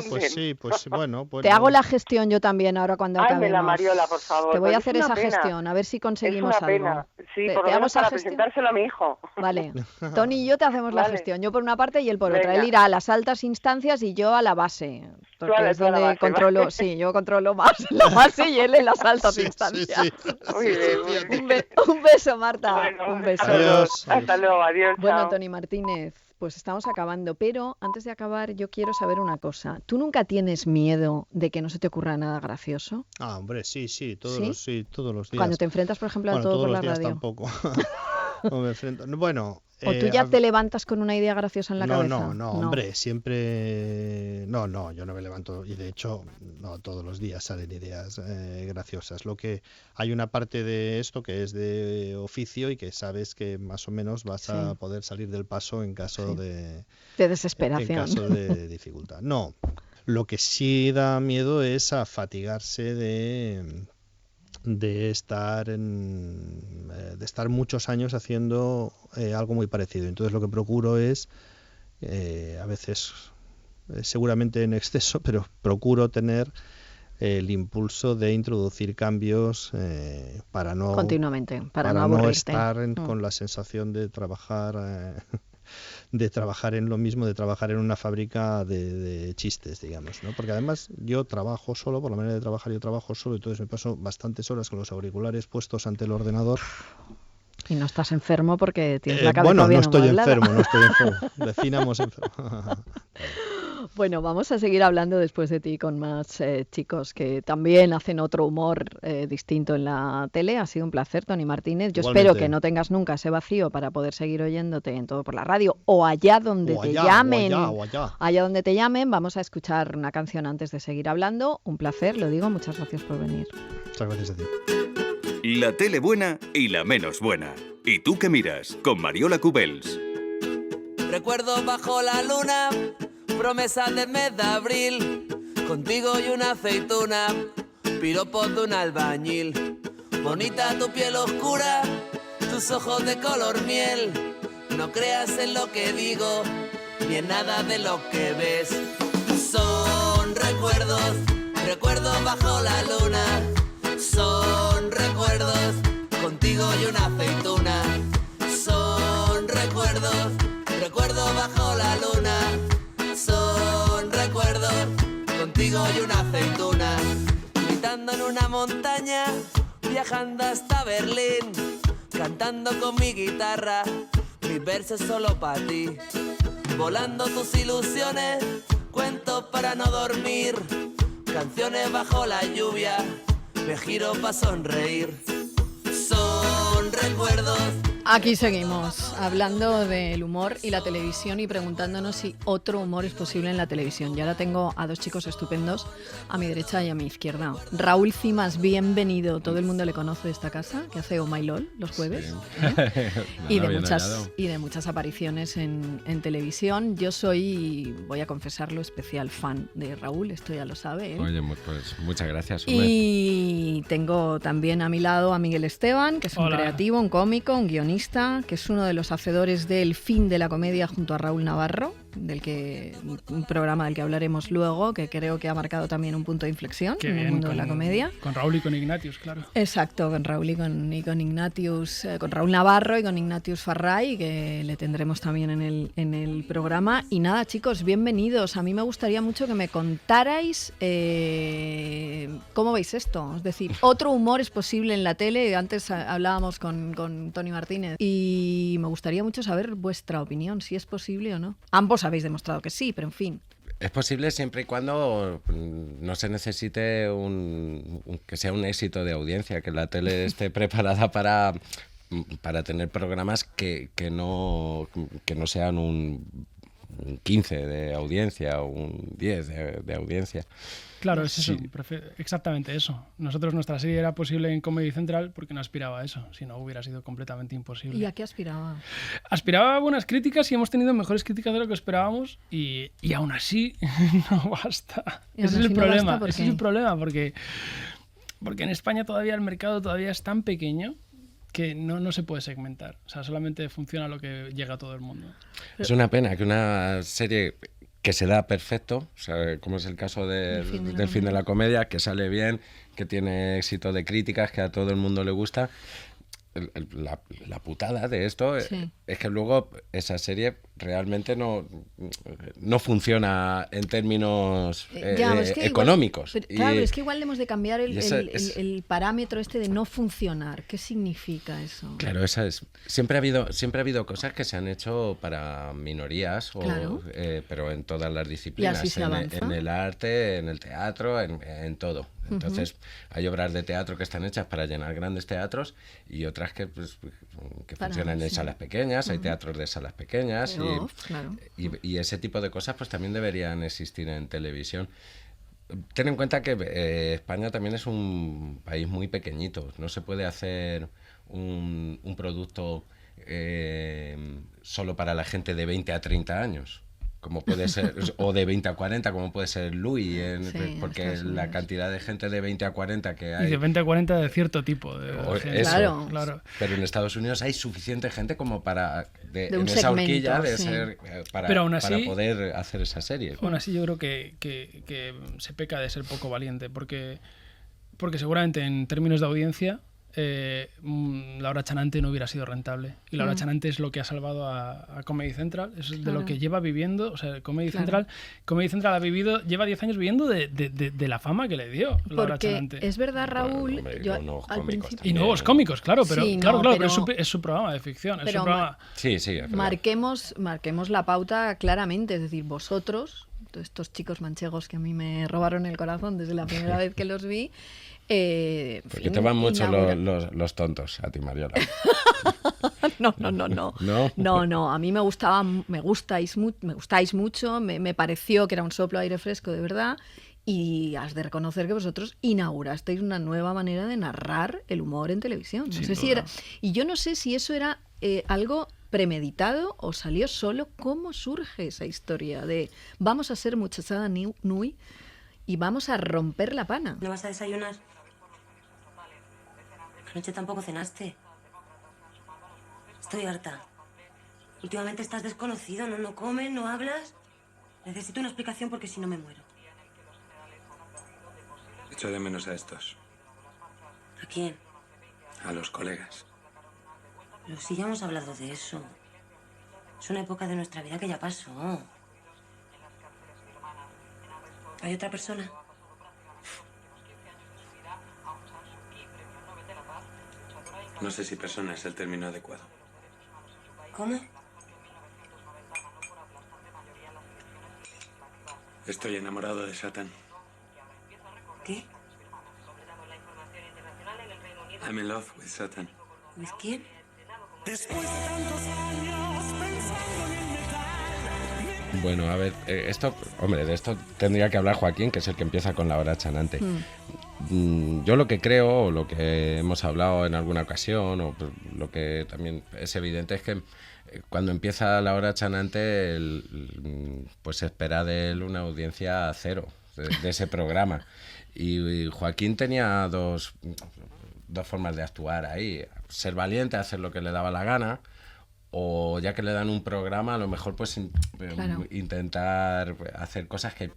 Pues sí, pues bueno.
Te hago la gestión yo también ahora cuando acabemos.
Házmela, Mariola, por favor.
Te voy a
porque
hacer
es una
esa
pena.
gestión, a ver si conseguimos
Es una pena.
algo.
Sí,
¿Te
por lo
hago
menos
esa
para
gestión?
presentárselo a mi hijo.
Vale. Tony y yo te hacemos la
Vale.
gestión. Yo por una parte y él por otra.
Venga.
Él irá a las altas instancias y yo a la base. Porque
Tú a la-
es
tú a la
donde
base,
controlo,
¿vale?
sí, yo controlo más la base y él en las altas
Sí,
instancias.
sí.
Muy bien, muy bien.
Un beso, Marta.
Bueno,
un beso.
Adiós.
Hasta luego, adiós.
Bueno,
chao.
Tony Martínez, pues estamos acabando, pero antes de acabar yo quiero saber una cosa. ¿Tú nunca tienes miedo de que no se te ocurra nada gracioso?
Hombre, sí, todos
¿Sí?
los días.
Cuando te enfrentas, por ejemplo,
Bueno,
a todo
todos
por
los
la
días
radio.
tampoco. No me enfrento. Bueno,
¿O tú ya te levantas con una idea graciosa en la cabeza?
No, hombre, siempre... No, yo no me levanto y de hecho no todos los días salen ideas graciosas. Lo que hay una parte de esto que es de oficio y que sabes que más o menos vas a poder salir del paso en caso de
desesperación.
En caso de dificultad. No, lo que sí da miedo es a fatigarse de estar muchos años haciendo algo muy parecido. Entonces lo que procuro es a veces seguramente en exceso, pero procuro tener el impulso de introducir cambios para no
continuamente, para no
no
aburrirte.
estar con la sensación de trabajar en lo mismo, de trabajar en una fábrica de chistes, digamos, ¿no? Porque además yo trabajo solo, por la manera de trabajar yo trabajo solo, entonces me paso bastantes horas con los auriculares puestos ante el ordenador.
Y no estás enfermo porque tienes la cabeza
Bueno, no
bien
estoy
amueblada.
enfermo, definamos enfermo.
Bueno, vamos a seguir hablando después de ti con más chicos que también hacen otro humor distinto en la tele. Ha sido un placer, Tony Martínez. Yo
Igualmente.
espero que no tengas nunca ese vacío para poder seguir oyéndote en Todo por la Radio o allá donde
O
te
allá,
llamen.
o allá.
Allá donde te llamen. Vamos a escuchar una canción antes de seguir hablando. Un placer, lo digo. Muchas gracias por venir.
Muchas gracias a ti.
La tele buena y la menos buena. ¿Y tú qué miras? Con Mariola Cubels.
Recuerdo bajo la luna, promesa de mes de abril, contigo y una aceituna, piropos de un albañil. Bonita tu piel oscura, tus ojos de color miel, no creas en lo que digo, ni en nada de lo que ves. Son recuerdos, recuerdos bajo la luna, son recuerdos, contigo y una aceituna. Son recuerdos, recuerdos bajo la luna, son recuerdos, contigo y una aceituna. Gritando en una montaña, viajando hasta Berlín, cantando con mi guitarra, mis versos solo para ti. Volando tus ilusiones, cuentos para no dormir, canciones bajo la lluvia, me giro para sonreír. Son recuerdos.
Aquí seguimos, hablando del humor y la televisión y preguntándonos si otro humor es posible en la televisión. Y ahora tengo a dos chicos estupendos a mi derecha y a mi izquierda. Raúl Cimas, bienvenido. Todo el mundo le conoce de esta casa, que hace Oh My LOL los jueves.
Sí.
Y de muchas apariciones en televisión. Yo soy, voy a confesarlo, especial fan de Raúl, esto ya lo sabe.
Oye, pues muchas gracias. Hombre.
Y tengo también a mi lado a Miguel Esteban, que es un creativo, un cómico, un guionista, que es uno de los hacedores del Fin de la Comedia junto a Raúl Navarro, un programa del que hablaremos luego, que creo que ha marcado también un punto de inflexión en el mundo de la comedia.
Con Raúl y con Ignatius, claro.
Exacto, con Raúl y con Ignatius, con Raúl Navarro y con Ignatius Farray, que le tendremos también en el programa. Y nada, chicos, bienvenidos. A mí me gustaría mucho que me contarais cómo veis esto. Es decir, otro humor es posible en la tele. Antes hablábamos con Tony Martínez y me gustaría mucho saber vuestra opinión, si es posible o no. Ambos habéis demostrado que sí, pero en fin.
Es posible siempre y cuando no se necesite que sea un éxito de audiencia, que la tele esté preparada para tener programas que no sean un 15 de audiencia o un 10 de audiencia.
Claro, es eso,
Sí.
exactamente eso. Nosotros, nuestra serie era posible en Comedy Central porque no aspiraba a eso, si no hubiera sido completamente imposible.
¿Y a qué aspiraba?
Aspiraba a buenas críticas y hemos tenido mejores críticas de lo que esperábamos y aún así no basta.
Y aún
Ese es
así
el
no
problema,
basta, ¿por
ese
qué?
es el problema porque Porque en España todavía el mercado todavía es tan pequeño que no se puede segmentar. O sea, solamente funciona lo que llega a todo el mundo.
Es una pena que una serie que se da perfecto, o sea, como es el caso del fin de la comedia, que sale bien, que tiene éxito de críticas, que a todo el mundo le gusta. La putada de esto es que luego esa serie realmente no funciona en términos económicos.
Claro, es que igual hemos de cambiar el parámetro este de no funcionar. ¿Qué significa eso?
Claro, siempre ha habido cosas que se han hecho para minorías, pero en todas las disciplinas,
y así se avanza.
En el arte, en el teatro, en todo. Entonces, hay obras de teatro que están hechas para llenar grandes teatros y otras que funcionan en salas pequeñas, hay teatros de salas pequeñas y ese tipo de cosas pues también deberían existir en televisión. Ten en cuenta que España también es un país muy pequeñito, no se puede hacer un producto solo para la gente de 20 a 30 años. Como puede ser, o de 20 a 40, como puede ser Louis, porque la cantidad de gente de 20 a 40 que hay...
Y de 20 a 40 de cierto tipo de gente.
Eso,
claro.
Pero en Estados Unidos hay suficiente gente como para,
en
esa horquilla, de ser, para poder hacer esa serie.
Aún así yo creo que se peca de ser poco valiente, porque seguramente en términos de audiencia... La Hora Chanante no hubiera sido rentable y La Hora Chanante es lo que ha salvado a Comedy Central, es de lo que lleva viviendo, o sea, Comedy Central lleva 10 años viviendo de la fama que le dio La Hora Chanante.
Es verdad, Raúl,
al principio
y nuevos cómicos, claro, pero
pero
es su programa de ficción, es su programa.
Marquemos la pauta claramente, es decir, vosotros, estos chicos manchegos que a mí me robaron el corazón desde la primera vez que los vi.
Porque te van mucho los tontos a ti, Mariola.
No, a mí me gustáis mucho, me pareció que era un soplo de aire fresco de verdad, y has de reconocer que vosotros inaugurasteis una nueva manera de narrar el humor en televisión. Y yo no sé si eso era algo premeditado o salió solo. ¿Cómo surge esa historia de vamos a ser muchachada nui y vamos a romper la pana?
¿No vas a desayunar? Anoche tampoco cenaste. Estoy harta. Últimamente estás desconocido, no comes, no hablas. Necesito una explicación porque si no me muero.
Echo de menos a estos.
¿A quién?
A los colegas.
Pero si ya hemos hablado de eso. Es una época de nuestra vida que ya pasó. ¿Hay otra persona?
No sé si persona es el término adecuado.
¿Cómo?
Estoy enamorado de Satan.
¿Qué?
I'm in love with Satan.
¿With quién?
Después de tantos años pensando en el metal.
Bueno, a ver, de esto tendría que hablar Joaquín, que es el que empieza con La Hora Chanante. Yo lo que creo, o lo que hemos hablado en alguna ocasión, o lo que también es evidente, es que cuando empieza La Hora Chanante, pues se espera de él una audiencia cero de ese programa. Y Joaquín tenía dos formas de actuar ahí: ser valiente, hacer lo que le daba la gana, o ya que le dan un programa, a lo mejor pues intentar hacer cosas que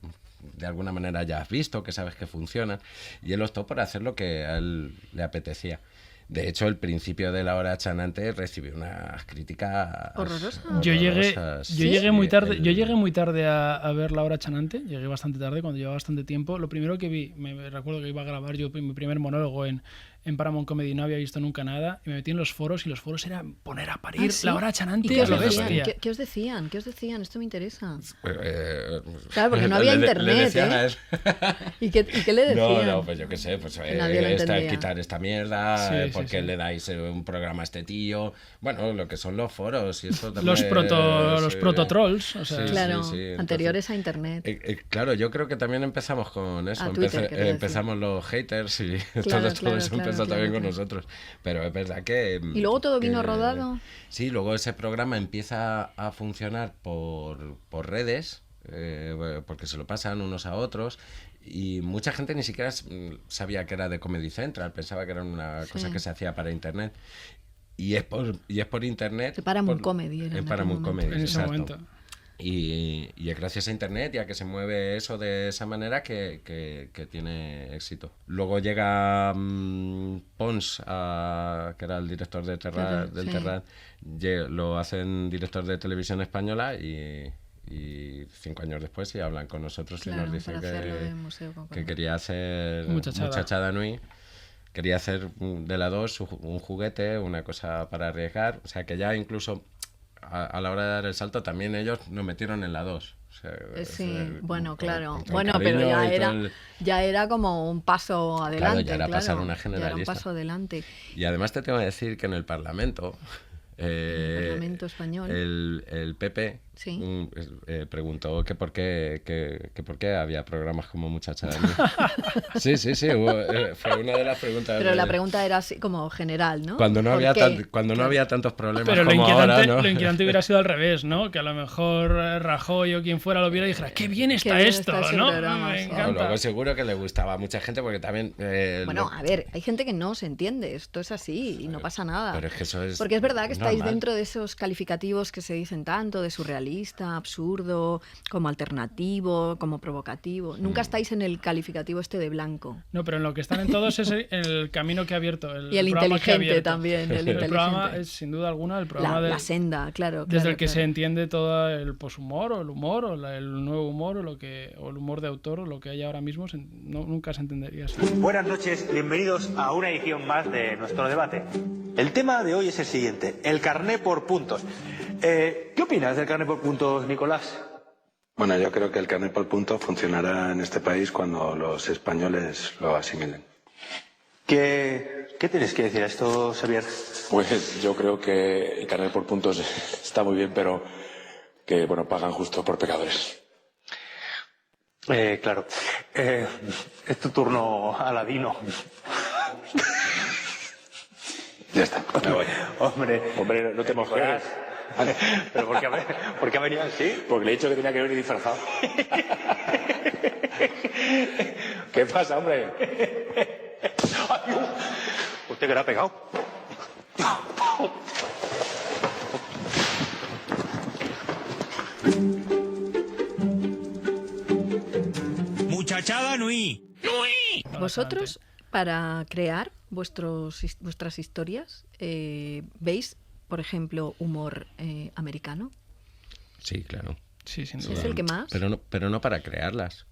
de alguna manera ya has visto, que sabes que funcionan, y él optó por hacer lo que a él le apetecía. De hecho, el principio de La Hora Chanante recibió unas críticas
horrorosas.
Yo llegué muy tarde a ver La Hora Chanante, llegué bastante tarde, cuando llevaba bastante tiempo. Lo primero que vi, me recuerdo que iba a grabar yo mi primer monólogo en Paramount Comedy, no había visto nunca nada, y me metí en los foros, y los foros eran poner a parir La Hora Chanante.
¿Y qué os decían? Esto me interesa. Claro, porque no había internet, ¿Y qué le decían?
No, pues yo qué sé, pues quitar esta mierda, porque le dais un programa a este tío. Bueno, lo que son los foros y eso también.
Los proto-trolls. O sea.
Claro, anteriores a internet.
Claro, yo creo que también empezamos con eso. Empezamos los haters y todo eso empezó también con nosotros. Pero es verdad que...
¿Y luego todo vino rodado?
Sí, luego ese programa empieza a funcionar por redes. porque se lo pasan unos a otros, y mucha gente ni siquiera sabía que era de Comedy Central, pensaba que era una cosa que se hacía para internet. Y es por internet.
De Paramount Comedy.
En Paramount Comedy,
en ese momento.
Y es gracias a internet y a que se mueve eso de esa manera que tiene éxito. Luego llega Pons, que era el director de Terrat, lo hacen director de Televisión Española y 5 años después sí hablan con nosotros y nos dicen que quería hacer Muchachada Nui. Quería hacer de la 2 un juguete, una cosa para arriesgar. O sea, que ya incluso a la hora de dar el salto también ellos nos metieron en la 2. O sea,
bueno, claro. Bueno, pero ya era como un paso adelante.
Claro, ya era pasar una generalista.
Ya era un paso adelante.
Y además te tengo que decir que en el Parlamento...
el Parlamento español.
El PP preguntó que por qué había programas como Muchachada Nui. Sí, fue una de las preguntas.
Pero la pregunta era así como general, ¿no?
Cuando no había tantos problemas
pero
como ahora, ¿no?
Lo inquietante hubiera sido al revés, ¿no? Que a lo mejor Rajoy o quien fuera lo viera y dijera, qué bien está esto, ¿no? Me encanta.
Luego seguro que le gustaba a mucha gente porque también...
a ver, hay gente que no se entiende, esto es así y no pasa nada.
Pero es que eso es...
Porque es verdad que estáis dentro de esos calificativos que se dicen tanto, de surrealista, absurdo, como alternativo, como provocativo. Nunca estáis en el calificativo este de blanco.
No, pero en lo que están en todos es el camino que ha abierto.
Y el inteligente también.
El programa es, sin duda alguna, el programa
la senda, claro.
Desde el que se entiende todo el poshumor, o el humor, o el nuevo humor, o el humor de autor, o lo que hay ahora mismo, nunca se entendería así.
Buenas noches, bienvenidos a una edición más de nuestro debate. El tema de hoy es el siguiente, el carné por puntos. ¿Qué opinas del carné por puntos, Nicolás?
Bueno, yo creo que el carné por puntos funcionará en este país cuando los españoles lo asimilen.
¿Qué tienes que decir a esto, Xavier?
Pues yo creo que el carné por puntos está muy bien, pero que, pagan justo por pecadores.
Claro. Es tu turno, Aladino.
Ya está, me voy.
Hombre, no te mojes. ¿Pero por qué ha venido así?
Porque le he dicho que tenía que venir disfrazado.
¿Qué pasa, hombre? ¿Usted que le ha pegado?
Muchachada Nui.
Vosotros, para crear vuestras historias, ¿veis, por ejemplo, humor americano?
Sí, claro.
Sí, sin duda.
¿Es el que más?
Pero no para crearlas.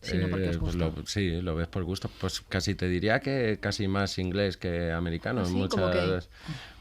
Sino porque os gusta.
Lo ves por gusto. Pues casi te diría que casi más inglés que americano.
¿Ah, sí?
Muchas,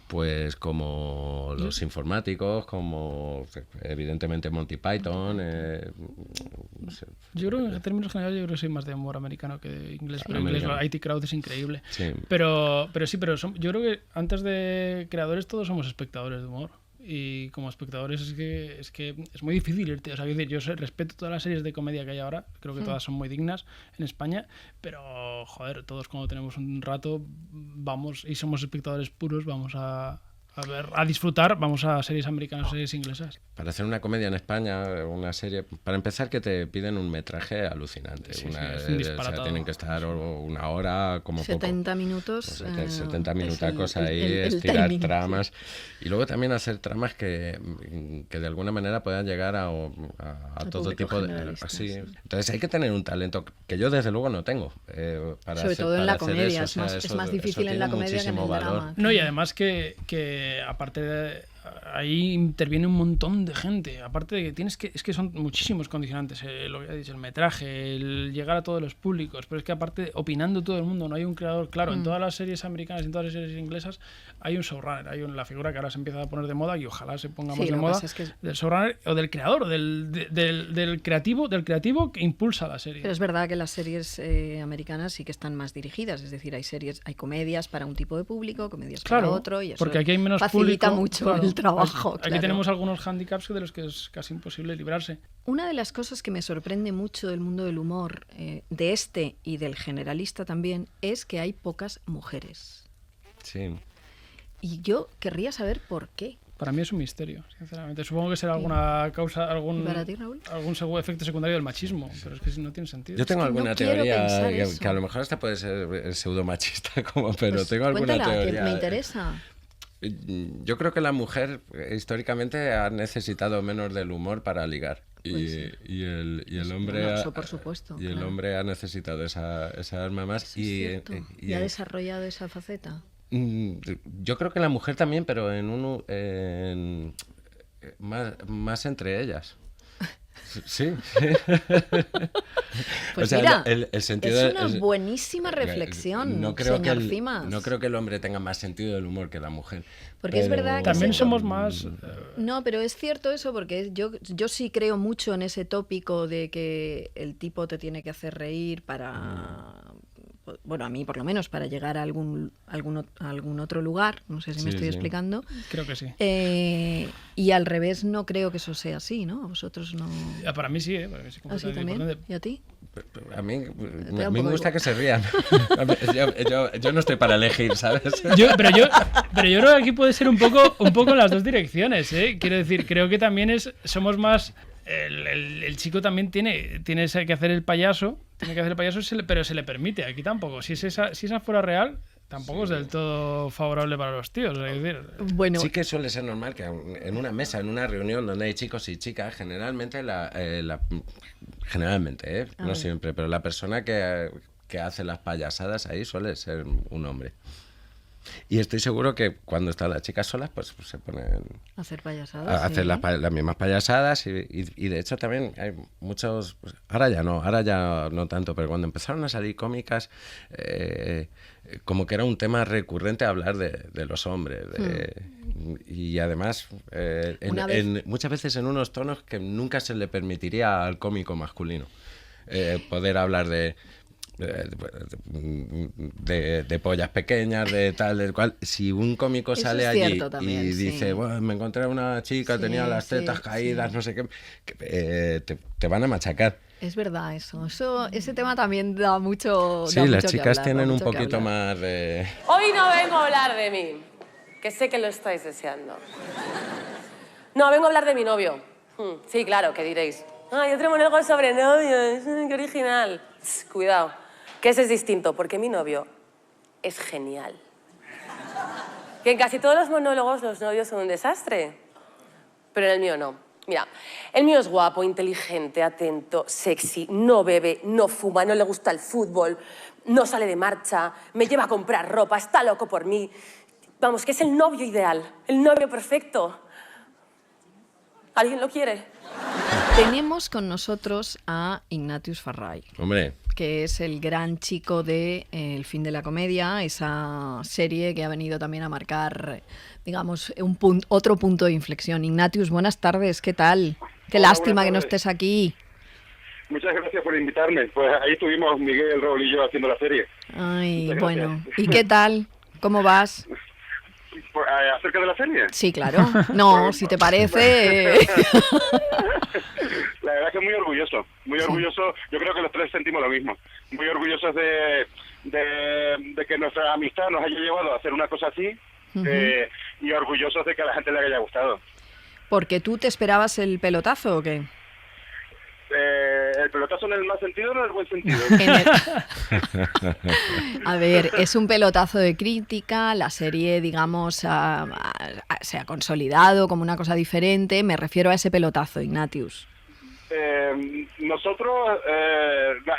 pues como los informáticos, como evidentemente Monty Python. No sé.
Yo creo que en términos generales yo soy más de humor americano que de inglés. Pero inglés, IT Crowd es increíble.
Sí.
Pero yo creo que antes de creadores todos somos espectadores de humor. Y como espectadores es que es muy difícil irte. O sea, yo respeto todas las series de comedia que hay ahora, creo que todas son muy dignas en España, pero joder, todos cuando tenemos un rato vamos y somos espectadores puros, vamos a disfrutar, vamos a series americanas, series inglesas.
Para hacer una comedia en España, una serie, para empezar que te piden un metraje alucinante.
Sí, es un disparatado.
Tienen que estar una hora como
70
poco.
minutos.
70 minutacos ahí, estirar tramas. Y luego también hacer tramas que de alguna manera puedan llegar a todo tipo de... Así. Entonces hay que tener un talento que yo desde luego no tengo.
Sobre todo en la comedia, es más difícil en la comedia que en el drama.
No, y además que aparte de ahí interviene un montón de gente, aparte de que es que son muchísimos condicionantes, lo que he dicho, el metraje, el llegar a todos los públicos, pero es que aparte opinando todo el mundo, no hay un creador claro. En todas las series americanas y en todas las series inglesas hay un showrunner, hay la figura que ahora se empieza a poner de moda y ojalá se ponga más de moda, del showrunner o del creador o del creativo que impulsa la serie.
Pero es verdad que las series americanas sí que están más dirigidas, es decir, hay comedias para un tipo de público, comedias para otro, y eso
porque aquí hay menos
facilita
público,
mucho el trabajo.
Aquí tenemos algunos handicaps de los que es casi imposible librarse.
Una de las cosas que me sorprende mucho del mundo del humor, de este y del generalista también, es que hay pocas mujeres.
Sí.
Y yo querría saber por qué.
Para mí es un misterio, sinceramente. Supongo que será alguna causa, algún efecto secundario del machismo, pero es que no tiene sentido.
Yo tengo alguna teoría que a lo mejor hasta puede ser pseudo-machista, pero
Pues
tengo alguna
cuéntala,
teoría.
que me interesa.
Yo creo que la mujer históricamente ha necesitado menos del humor para ligar. Y el hombre
Bueno, eso por supuesto,
y el
claro.
hombre ha necesado esa arma más.
Eso es cierto. ¿Y ha desarrollado esa faceta?
Yo creo que la mujer también, pero más entre ellas. Sí.
Pues
o sea,
mira,
el sentido
es una buenísima reflexión, señor Cimas.
No creo que el hombre tenga más sentido del humor que la mujer.
Porque es verdad que
también somos más...
No, pero es cierto eso, porque yo sí creo mucho en ese tópico de que el tipo te tiene que hacer reír para... Bueno, a mí por lo menos, para llegar a algún otro lugar, no sé si me estoy explicando.
Creo que sí.
Y al revés no creo que eso sea así, ¿no? Vosotros no...
Para mí sí, para mí sí.
¿Ah, sí también? ¿Y a ti?
A mí me gusta que se rían. yo no estoy para elegir, ¿sabes?
Pero yo creo que aquí puede ser un poco en las dos direcciones, ¿eh? Quiero decir, creo que también somos más... El chico también tiene que hacer el payaso, pero se le permite. Aquí tampoco. Si esa fuera real, tampoco es del todo favorable para los tíos. Es decir,
bueno,
sí que suele ser normal que en una mesa, en una reunión donde hay chicos y chicas, generalmente, no siempre, pero la persona que hace las payasadas ahí suele ser un hombre. Y estoy seguro que cuando están las chicas solas, pues se ponen
a hacer payasadas.
A hacer las mismas payasadas y de hecho también hay muchos... Pues, ahora ya no tanto, pero cuando empezaron a salir cómicas, como que era un tema recurrente hablar de los hombres. Y además, muchas veces en unos tonos que nunca se le permitiría al cómico masculino poder hablar de pollas pequeñas, de tal, de cual. Si un cómico
eso
sale
es
allí
también,
y dice, bueno, me encontré a una chica, tenía las tetas caídas, no sé qué, te van a machacar.
Es verdad eso. Ese tema también da mucho.
Sí, las chicas tienen un poquito más de...
Hoy no vengo a hablar de mí, que sé que lo estáis deseando. No, vengo a hablar de mi novio. Sí, claro, ¿qué diréis? Yo tengo algo sobre novios, qué original. Cuidado, que ese es distinto, porque mi novio es genial. Que en casi todos los monólogos los novios son un desastre, pero en el mío no. Mira, el mío es guapo, inteligente, atento, sexy, no bebe, no fuma, no le gusta el fútbol, no sale de marcha, me lleva a comprar ropa, está loco por mí. Vamos, que es el novio ideal, el novio perfecto. ¿Alguien lo quiere?
Tenemos con nosotros a Ignatius Farray.
Hombre.
Que es el gran chico de El fin de la comedia, esa serie que ha venido también a marcar, digamos, otro punto de inflexión. Ignatius, buenas tardes, ¿qué tal? Qué lástima que no estés aquí.
Muchas gracias por invitarme. Pues ahí estuvimos Miguel, Raúl y yo haciendo la serie.
Ay, bueno. ¿Y qué tal? ¿Cómo vas?
¿Acerca de la serie?
Sí, claro. No, si te parece...
La verdad es que muy orgulloso. Yo creo que los tres sentimos lo mismo. Muy orgullosos de que nuestra amistad nos haya llevado a hacer una cosa así y orgullosos de que a la gente le haya gustado.
¿Porque tú te esperabas el pelotazo o qué?
¿El pelotazo en el mal sentido o en el buen sentido?
A ver, es un pelotazo de crítica, la serie, digamos, se ha consolidado como una cosa diferente. Me refiero a ese pelotazo, Ignatius.
Nosotros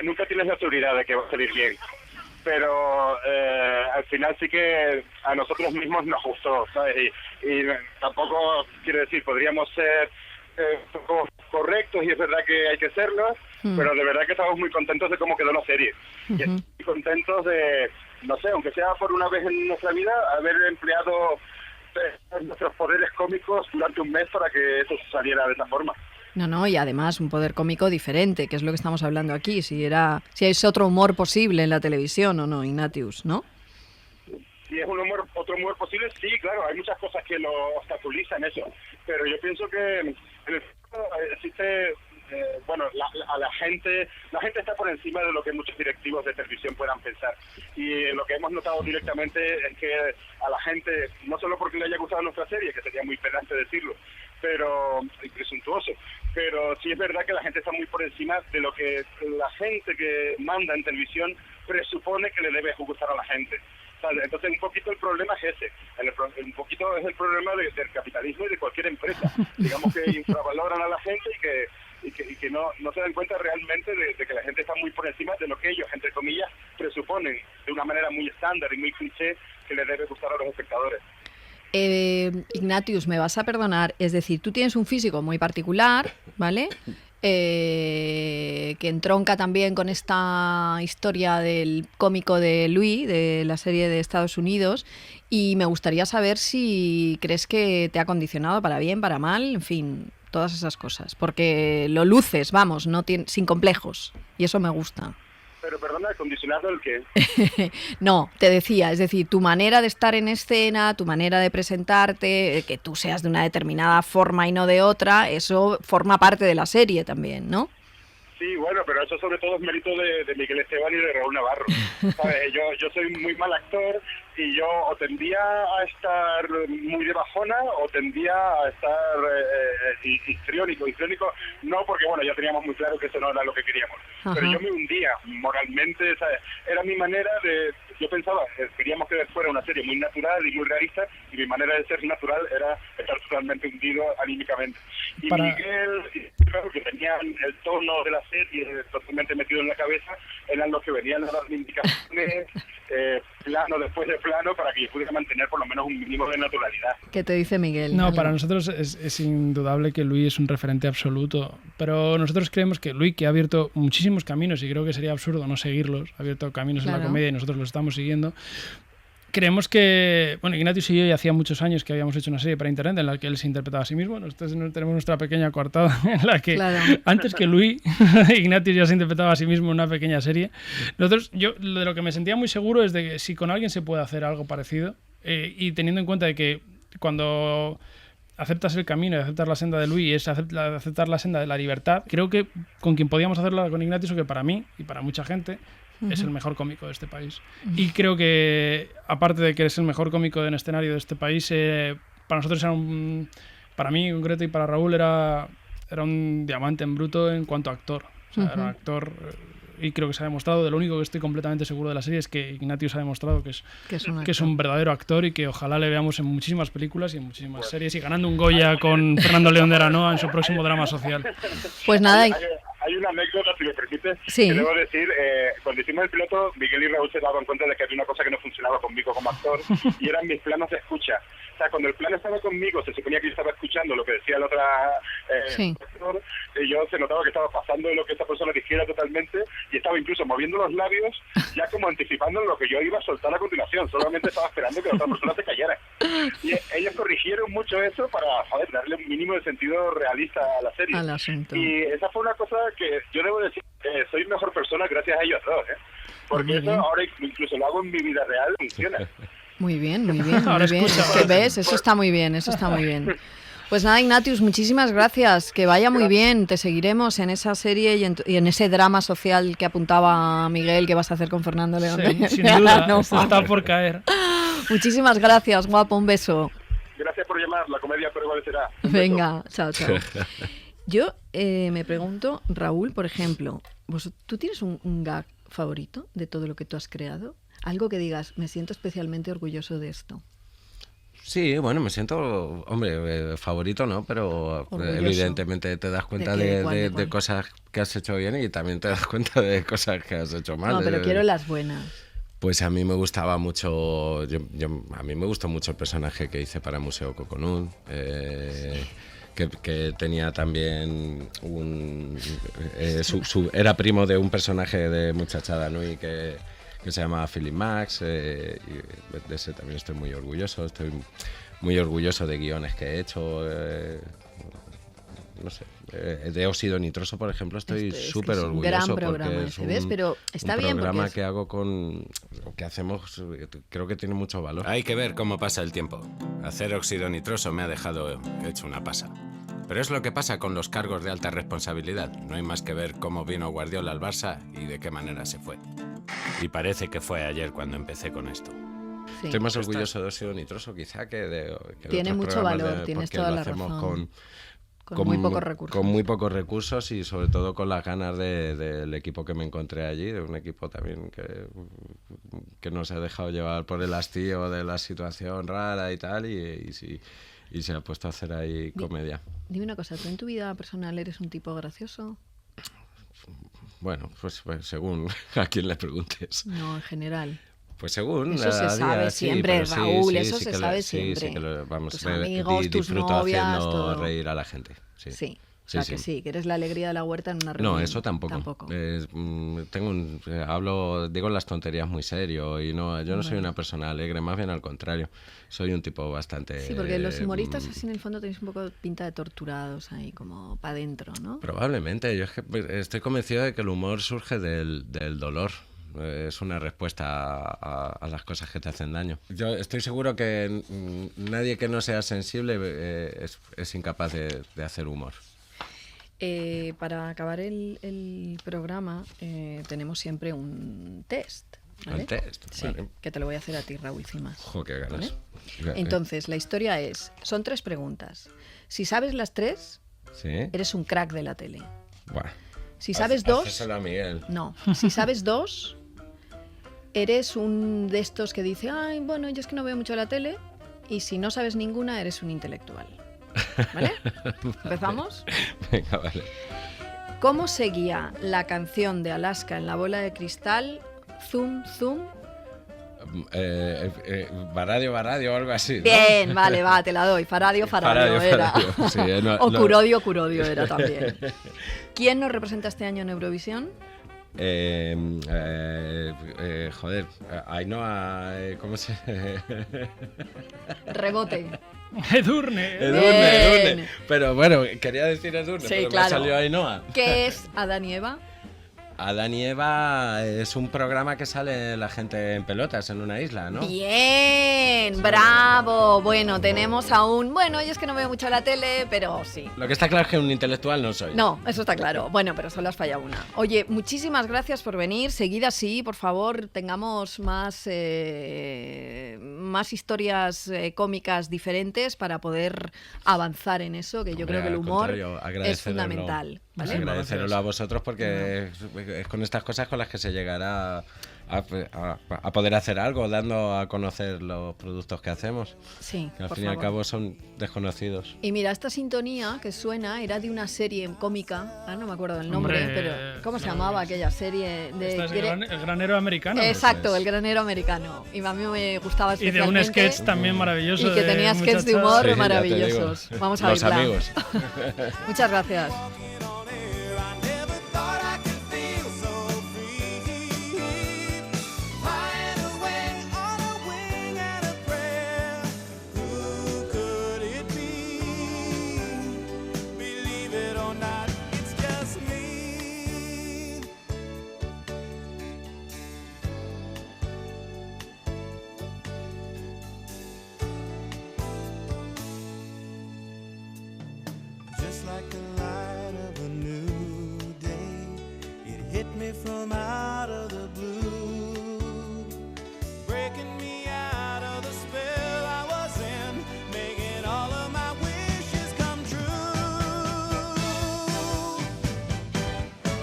nunca tienes la seguridad de que va a salir bien, pero al final sí que a nosotros mismos nos gustó, ¿sabes? Y tampoco, quiero decir, podríamos ser poco correctos y es verdad que hay que serlo, pero de verdad que estamos muy contentos de cómo quedó la serie. Y muy contentos de, no sé, aunque sea por una vez en nuestra vida, haber empleado nuestros poderes cómicos durante un mes para que eso saliera de esa forma.
No, y además un poder cómico diferente, que es lo que estamos hablando aquí, si es otro humor posible en la televisión o no, Ignatius, ¿no?
Si es otro humor posible, sí, claro, hay muchas cosas que lo obstaculizan eso, pero yo pienso que en el fondo existe a la gente está por encima de lo que muchos directivos de televisión puedan pensar. Y lo que hemos notado directamente es que a la gente, no solo porque le haya gustado nuestra serie, que sería muy pedante decirlo, y presuntuoso, pero sí es verdad que la gente está muy por encima de lo que la gente que manda en televisión presupone que le debe gustar a la gente. ¿Sabes? Entonces un poquito el problema es ese, un poquito es el problema del capitalismo y de cualquier empresa. Digamos que infravaloran a la gente y que no se dan cuenta realmente de que la gente está muy por encima de lo que ellos, entre comillas, presuponen de una manera muy estándar y muy cliché que le debe gustar a los espectadores.
Ignatius, me vas a perdonar, es decir, tú tienes un físico muy particular, ¿vale? Que entronca también con esta historia del cómico de Louis, de la serie de Estados Unidos, y me gustaría saber si crees que te ha condicionado para bien, para mal, en fin, todas esas cosas, porque lo luces, vamos, sin complejos, y eso me gusta.
Pero perdona, ¿condicionado el qué?
No, te decía, es decir, tu manera de estar en escena, tu manera de presentarte, que tú seas de una determinada forma y no de otra, eso forma parte de la serie también, ¿no?
Sí, bueno, pero eso sobre todo es mérito de Miguel Esteban y de Raúl Navarro. ¿Sabes? Yo soy muy mal actor y yo o tendía a estar muy de bajona o tendía a estar histriónico. Histriónico no, porque bueno, ya teníamos muy claro que eso no era lo que queríamos.
Ajá.
Pero yo me hundía moralmente, ¿sabes? Era mi manera de... Yo pensaba, queríamos que fuera una serie muy natural y muy realista, y mi manera de ser natural era estar totalmente hundido anímicamente. Y Miguel, claro, que tenían el tono de la serie totalmente metido en la cabeza, eran los que venían a darme indicaciones, plano después de plano, para que yo pudiera mantener por lo menos un mínimo de naturalidad.
¿Qué te dice Miguel?
No, para nosotros es indudable que Louis es un referente absoluto, pero nosotros creemos que Louis, que ha abierto muchísimos caminos, y creo que sería absurdo no seguirlos, ha abierto caminos en la comedia y nosotros los estamos siguiendo. Creemos que, bueno, Ignatius y yo ya hacía muchos años que habíamos hecho una serie para internet en la que él se interpretaba a sí mismo. Nosotros tenemos nuestra pequeña coartada en la que antes que Louis, Ignatius ya se interpretaba a sí mismo en una pequeña serie. Yo de lo que me sentía muy seguro es de que si con alguien se puede hacer algo parecido, y teniendo en cuenta de que cuando aceptas el camino y aceptas la senda de Louis, es aceptar la senda de la libertad, creo que con quien podíamos hacerla con Ignatius, que para mí y para mucha gente es el mejor cómico de este país. Y creo que, aparte de que es el mejor cómico en escenario de este país, para nosotros para mí en concreto y para Raúl era un diamante en bruto en cuanto a actor. O sea, era un actor, y creo que se ha demostrado. De lo único que estoy completamente seguro de la serie es que Ignatius ha demostrado que es un verdadero actor, y que ojalá le veamos en muchísimas películas y en muchísimas series, y ganando un Goya con Fernando León de Aranoa en su próximo drama social.
Pues nada.
Hay una anécdota, si me permite,
sí,
que debo decir. Cuando hicimos el piloto, Miguel y Raúl se daban cuenta de que había una cosa que no funcionaba conmigo como actor, y eran mis planos de escucha. O sea, cuando el plano estaba conmigo, se suponía que yo estaba escuchando lo que decía el otro actor, y yo se notaba que estaba pasando de lo que esta persona dijera totalmente, y estaba incluso moviendo los labios, ya como anticipando lo que yo iba a soltar a continuación. Solamente estaba esperando que la otra persona se callara. Y ellos corrigieron mucho eso para, joder, darle un mínimo de sentido realista a la serie.
Al asunto.
Y esa fue una cosa que yo debo decir, soy mejor persona gracias a ellos dos, porque eso ahora incluso lo hago en mi vida real, funciona.
Muy bien, muy bien. Ahora muy bien. Es que ves, eso está muy bien, eso está muy bien. Pues nada, Ignatius, muchísimas gracias, que vaya muy bien, te seguiremos en esa serie y en ese drama social que apuntaba Miguel que vas a hacer con Fernando León.
Sí, sin duda, no, está por caer.
Muchísimas gracias, guapo, un beso.
Gracias por llamar, la comedia prevalecerá.
Venga, chao, chao. Yo me pregunto, Raúl, por ejemplo, ¿tú tienes un gag favorito de todo lo que tú has creado? Algo que digas, me siento especialmente orgulloso de esto.
Sí, bueno, me siento, hombre, favorito no, pero orgulloso. Evidentemente te das cuenta de cosas que has hecho bien, y también te das cuenta de cosas que has hecho mal.
No, pero quiero las buenas.
Pues a mí me gustaba mucho, a mí me gustó mucho el personaje que hice para Museo Coconut, que tenía también era primo de un personaje de Muchachada Nui que se llama Philip Max, y de ese también estoy muy orgulloso. Estoy muy orgulloso de guiones que he hecho, no sé, de Óxido Nitroso, por ejemplo, estoy súper orgulloso.
Gran programa ese, ¿ves? Pero está bien,
un programa que hago que hacemos, creo que tiene mucho valor.
Hay que ver cómo pasa el tiempo. Hacer Óxido Nitroso me ha dejado hecho una pasa.
Pero es lo que pasa con los cargos de alta responsabilidad. No hay más que ver cómo vino Guardiola al Barça y de qué manera se fue. Y parece que fue ayer cuando empecé con esto.
Sí.
Estoy más orgulloso de Óxido Nitroso quizá que de
Tiene
otros
mucho
programas
valor, tienes
porque
toda
lo
la
hacemos
razón. Con muy pocos recursos.
Con muy pocos recursos y sobre todo con las ganas del equipo que me encontré allí, de un equipo también que no se ha dejado llevar por el hastío de la situación rara y tal, y se ha puesto a hacer ahí comedia.
Dime una cosa, ¿tú en tu vida personal eres un tipo gracioso?
Bueno, pues según a quien le preguntes.
No, en general.
Pues según
eso se sabe siempre, Raúl, eso se sabe siempre.
Sí, que vamos,
tus amigos, tus
disfruto
novias,
haciendo
todo.
reír a la gente. Sí.
O sea, que sí, que eres la alegría de la huerta en una reunión.
No, eso tampoco. Digo las tonterías muy serio y yo no soy una persona alegre, más bien al contrario. Soy un tipo bastante...
Sí, porque los humoristas así en el fondo tenéis un poco pinta de torturados ahí, como para adentro, ¿no?
Probablemente. Yo es que estoy convencido de que el humor surge del dolor. Es una respuesta a las cosas que te hacen daño. Yo estoy seguro que nadie que no sea sensible es incapaz de hacer humor.
Para acabar el programa tenemos siempre un test. ¿Vale?
¿Un test?
Sí, vale. Que te lo voy a hacer a ti, Raúl Cimas.
¡Jo, qué ganas!
¿Vale? Entonces, la historia son 3 preguntas. Si sabes las 3,
¿sí?
Eres un crack de la tele.
Buah.
Si sabes 2...
Hacéselo a Miguel.
No, si sabes 2, eres un de estos que dice, ay, bueno, yo es que no veo mucho la tele. Y si no sabes ninguna, eres un intelectual. ¿Vale? ¿Empezamos?
Venga, vale.
¿Cómo seguía la canción de Alaska en la bola de cristal? Zum, zum.
Baradio o algo así, ¿no?
Bien, vale, te la doy. Faradio era.
Sí,
o Curodio era también. ¿Quién nos representa este año en Eurovisión?
Joder, Ainhoa, ¿cómo se...?
Rebote.
Edurne. Pero bueno, quería decir Edurne,
sí,
pero
claro.
me salió Ainhoa.
¿Qué es Adán y Eva?
Adán y Eva es un programa que sale la gente en pelotas en una isla, ¿no?
Bien, sí. Bravo. Bueno, tenemos aún... Bueno, yo es que no veo mucho la tele, pero sí.
Lo que está claro es que un intelectual no soy.
No, eso está claro. Bueno, pero solo has fallado una. Oye, muchísimas gracias por venir. Seguid así, por favor, tengamos más historias cómicas diferentes para poder avanzar en eso, que yo creo que el humor es fundamental. ¿Vale?
Agradecerlo a vosotros porque es con estas cosas con las que se llegará a poder hacer algo, dando a conocer los productos que hacemos.
Sí,
que al fin y al cabo son desconocidos.
Y mira, esta sintonía que suena era de una serie cómica, no me acuerdo del nombre, pero ¿cómo se llamaba aquella serie?
El Granero Americano.
Exacto, El Granero Americano. Y a mí me gustaba especialmente.
Y de un sketch también maravilloso.
Y que tenía sketches de humor maravillosos. Vamos a
verla. Los amigos.
Muchas gracias.
From out of the blue, breaking me out of the spell I was in, making all of my wishes come true.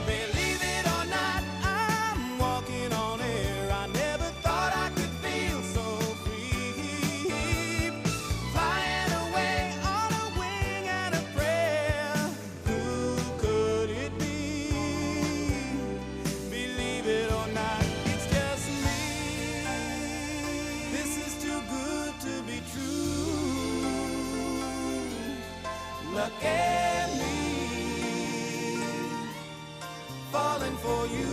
Believe it or not, I'm walking on air. I never thought I could feel so free, flying away on a wing and a prayer. Who could it be? Believe it or not, it's just me. This is too good to be true. Look at me, falling for you.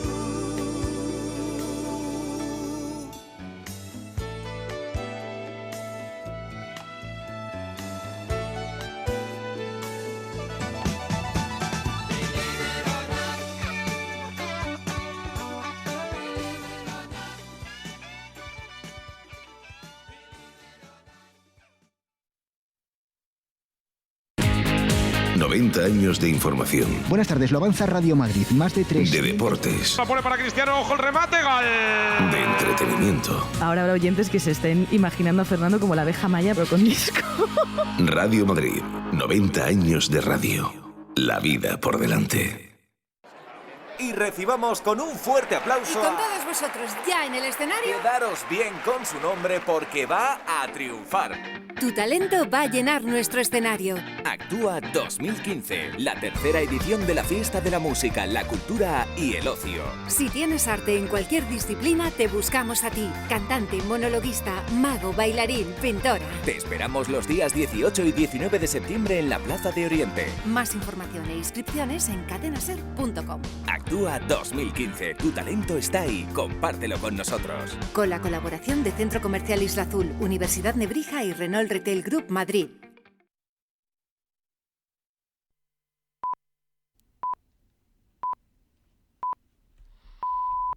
90 años de información,
Buenas tardes, lo avanza Radio Madrid. Más de 3.
de deportes,
La pone para Cristiano, ojo el remate, gol.
de entretenimiento.
Ahora habrá oyentes que se estén imaginando a Fernando como la abeja maya, pero con disco.
Radio Madrid, 90 años de radio. La vida por delante.
Y recibamos con un fuerte aplauso
Y con
a...
todos vosotros ya en el escenario,
Quedaros bien con su nombre porque va a triunfar.
tu talento va a llenar nuestro escenario.
Actúa 2015, la tercera edición de la fiesta de la música, la cultura y el ocio.
Si tienes arte en cualquier disciplina, te buscamos a ti. Cantante, monologuista, mago, bailarín, pintora.
Te esperamos los días 18 y 19 de septiembre en la Plaza de Oriente.
Más información e inscripciones en cadenaser.com.
Actúa 2015, tu talento está ahí, compártelo con nosotros.
Con la colaboración de Centro Comercial Isla Azul, Universidad Nebrija y Renault Retail Group Madrid.